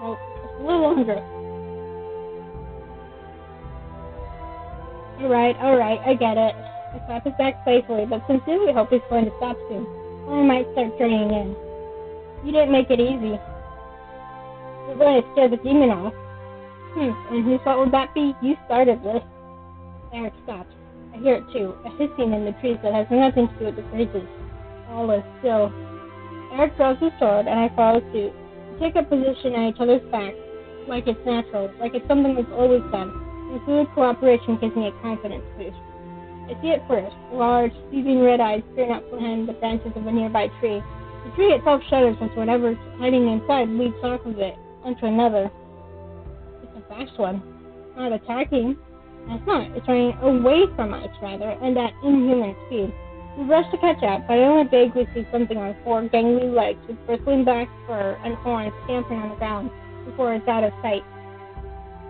Well, just a little longer. Alright, I get it. I slap his back playfully, but sincerely hope he's going to stop soon, or I might start turning in. You didn't make it easy. You're going to scare the demon off. And whose fault would that be? You started this. Eric stops. I hear it too, a hissing in the trees that has nothing to do with the breezes. All is still. Eric draws his sword, and I follow suit. We take a position at each other's backs, like it's natural, like it's something we've always done. And fluid cooperation gives me a confidence boost. I see it first, large, seething red eyes peering out behind the branches of a nearby tree. The tree itself shudders as whatever's hiding inside leaps off of it onto another. It's a fast one. Not attacking. It's not. It's running away from us, rather, and at inhuman speed. We rush to catch up, but I only vaguely see something on four gangly legs with bristling back fur and horns scampering on the ground before it's out of sight.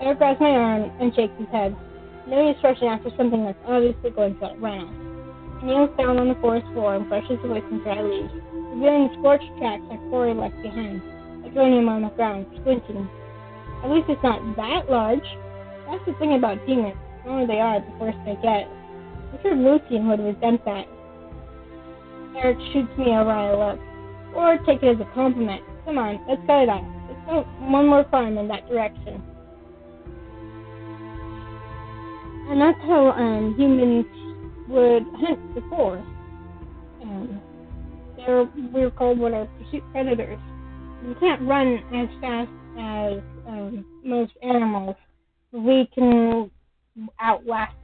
Eric grabs my arm and shakes his head. Now he's rushing after something that's obviously going to run off. He kneels down on the forest floor and brushes away some dry leaves, revealing scorched tracks like quarry left behind. I join him on the ground, squinting. At least it's not that large. That's the thing about demons. The smaller they are, the worse they get. I'm sure Lucian would resent that. Eric shoots me a wry look. Or take it as a compliment. Come on, let's cut it off. Let's go one more farm in that direction. And that's how humans would hunt before. We were called what are pursuit predators. We can't run as fast as most animals. We can outlast.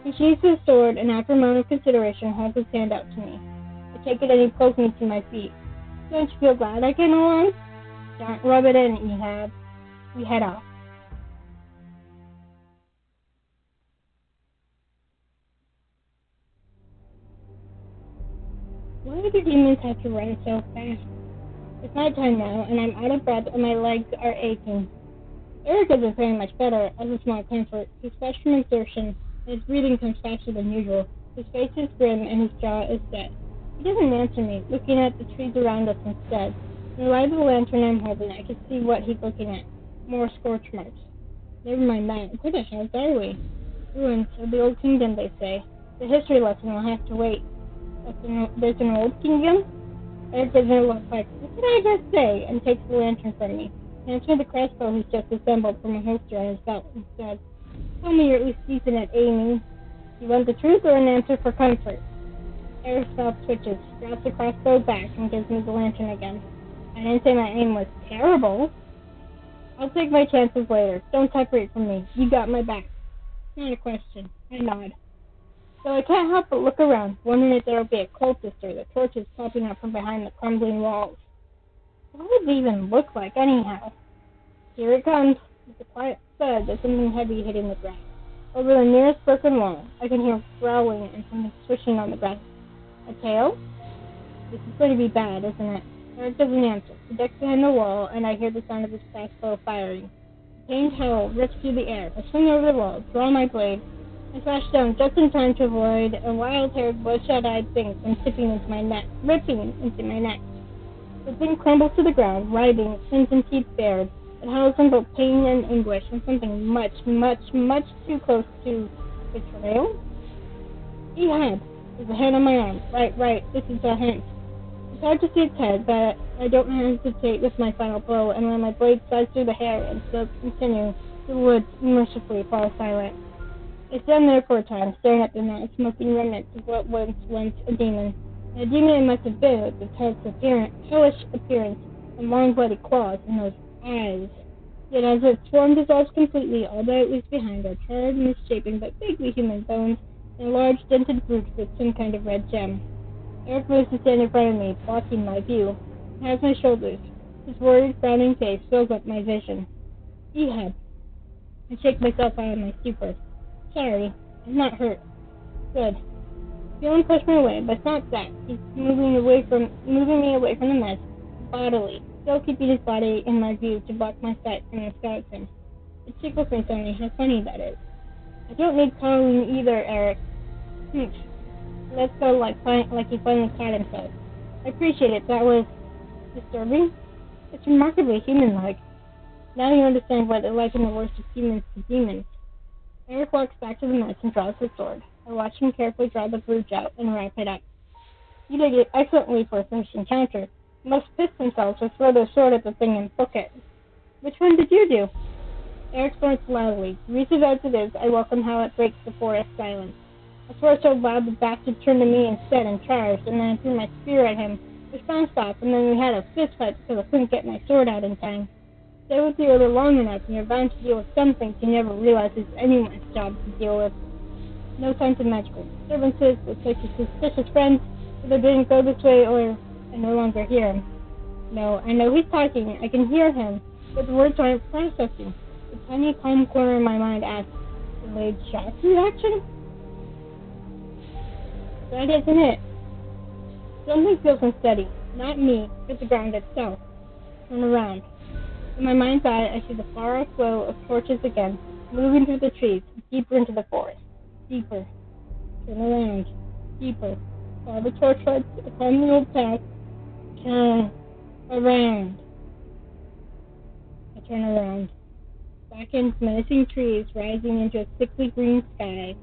He sheathes his sword, and after a moment of consideration, holds his hand out to me. I take it and he pulls me to my feet. Don't you feel glad I came along? Don't rub it in, Ehab. We head off. Why do demons have to run so fast? It's nighttime now, and I'm out of breath and my legs are aching. Eric isn't faring much better, as a small comfort. He's fresh from exertion, and his breathing comes faster than usual. His face is grim and his jaw is set. He doesn't answer me, looking at the trees around us instead. In the light of the lantern I'm holding, I can see what he's looking at. More scorch marks. Never mind that. Where the hell are we? Ruins of the old kingdom, they say. The history lesson will have to wait. There's an old kingdom? Eric doesn't look like, what did I just say? And takes the lantern from me. Hands me the crossbow he's just assembled from a holster on his belt instead. Tell me you're at least decent at aiming. You want the truth or an answer for comfort? Eric's mouth twitches, drops the crossbow back, and gives me the lantern again. I didn't say my aim was terrible. I'll take my chances later. Don't separate from me. You got my back. Not a question. I nod. So I can't help but look around, wondering if there will be a cultist or the torches popping up from behind the crumbling walls. What would they even look like, anyhow? Here it comes, with a quiet thud as something heavy hitting the ground. Over the nearest broken wall, I can hear growling and something swishing on the grass. A tail? This is going to be bad, isn't it? Eric doesn't answer. He ducks behind the wall, and I hear the sound of his crossbow firing. A pained howl rips through the air. I swing over the wall, draw my blade. I slash down just in time to avoid a wild-haired, bloodshot-eyed thing from ripping into my neck. The thing crumbles to the ground, writhing, fins and teeth bared. It howls in both pain and anguish, and something much, much, much too close to betrayal. Ehab! There's a hand on my arm. Right, this is a hint. It's hard to see its head, but I don't hesitate with my final blow, and when my blade slides through the hair and still continue, the woods mercifully fall silent. I stand there for a time, staring at the now smoking remnants of what once a demon. And a demon it must have been, with its hellish appearance and long bloody claws and those eyes. Yet as its form dissolves completely, all that it leaves behind are charred, misshapen, but vaguely human bones, and a large dented brute with some kind of red gem. Eric moves to stand in front of me, blocking my view. He has my shoulders. His worried, frowning face fills up my vision. Ehab. I shake myself out of my stupor. Sorry, I'm not hurt. Good. Feel him push me away, but it's not that. He's moving me away from the mess, bodily, still keeping his body in my view to block my sight from the skeleton. It tickles me suddenly how funny that is. I don't need calling either, Eric. Let's go like he finally caught himself. I appreciate it. That was disturbing. It's remarkably human-like. Now you understand why they liken the worst of humans to demons. Eric walks back to the mess and draws his sword. I watch him carefully draw the brooch out and wrap it up. You did it excellently for a first encounter. Most pissed themselves or throw their sword at the thing and book it. Which one did you do? Eric snorts loudly. Recent as it is, I welcome how it breaks the forest silence. I swore so loud the bastard turned to me instead and charged, and then I threw my spear at him, which bounced off, and then we had a fist fight because I couldn't get my sword out in time. Stay with the order long enough, and you're bound to deal with some things you never realize it's anyone's job to deal with. No signs of magical disturbances, but such as suspicious friends, either didn't go this way or I no longer hear him. No, I know he's talking, I can hear him, but the words aren't processing. The tiny calm corner of my mind asks, delayed shock reaction? That isn't it. Something feels unsteady. Not me, but the ground itself. Turn around. In my mind's eye, I see the far-off glow of torches again, moving through the trees, deeper into the forest. Deeper. Turn around. Deeper. Follow the torchlights upon the old path. Turn around. I turn around. Back into menacing trees, rising into a sickly green sky.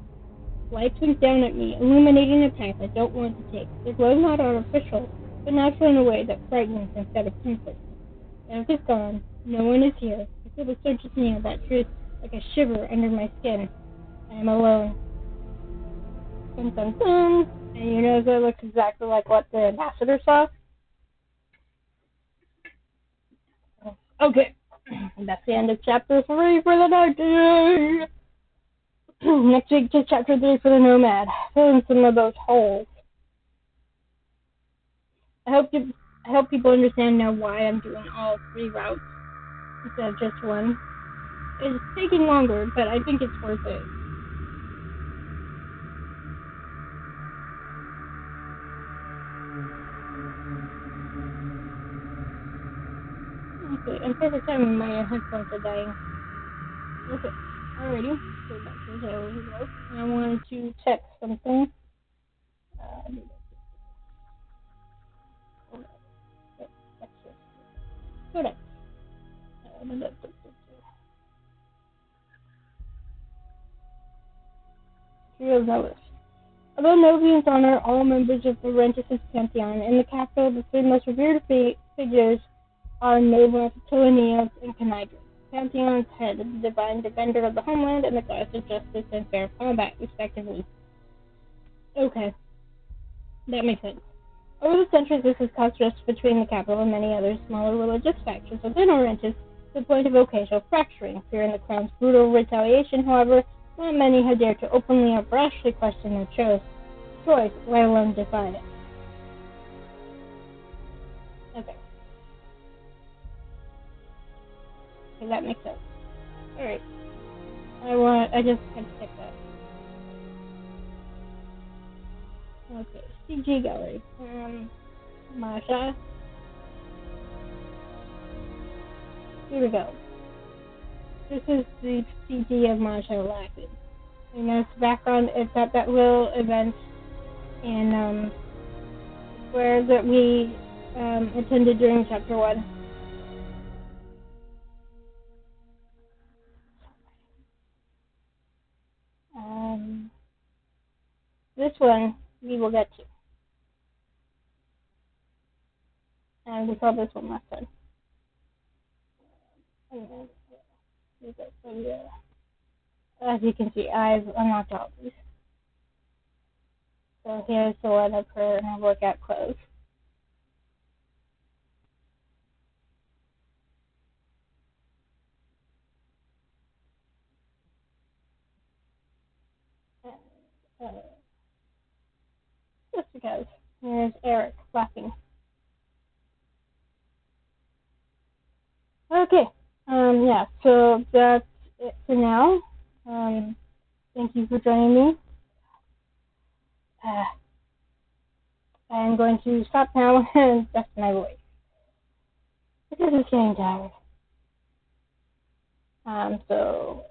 Light swings down at me, illuminating a path I don't want to take. The glow is not artificial, but natural in a way that frightens instead of comforts. Eric is gone. No one is here. I feel the certainty of that truth like a shiver under my skin. I am alone. Dun dun dun! And you know that looks exactly like what the ambassador saw? Okay. That's the end of chapter 3 for the night. Next week to chapter 3 for the nomad. Fill in some of those holes. I hope people understand now why I'm doing all 3 routes instead of just one. It's taking longer, but I think it's worth it. Okay, and perfect timing, my headphones are dying. Okay, alrighty. Go back to the road. I wanted to check something. Correct. Real Novus. Although Novians honor all members of the Rentis' pantheon, in the capital the 3 most revered figures are Novus, Ptolemaeus, and Conidra. Pantheon's head, the divine defender of the homeland, and the goddess of justice and fair combat, respectively. Okay, that makes sense. Over the centuries, this has caused rifts between the capital and many other smaller religious factions within Orentis, to the point of occasional fracturing. Fearing the crown's brutal retaliation, however, not many have dared to openly or brashly question their choice, let alone defy it. Okay, that makes sense. Alright. I just have to check that. Okay, CG gallery. Masha. Here we go. This is the CG of Masha laughing. And its background is at that little event in where that we attended during chapter 1. This one we will get to. And we saw this one last time. As you can see, I've unlocked all these. So here's the one of her in her workout clothes. Just because. Here's Eric laughing. Okay. Yeah, so that's it for now. Thank you for joining me. I'm going to stop now and rest my voice. Because it's getting tired. So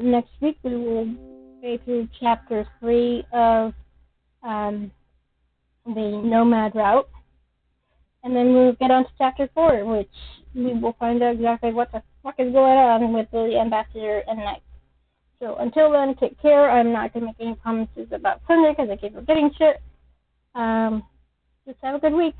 next week we will go through chapter 3 of the nomad route. And then we'll get on to chapter 4, which we will find out exactly what the fuck is going on with the ambassador and knight. So until then, take care. I'm not going to make any promises about Sunday because I keep forgetting shit. Just have a good week.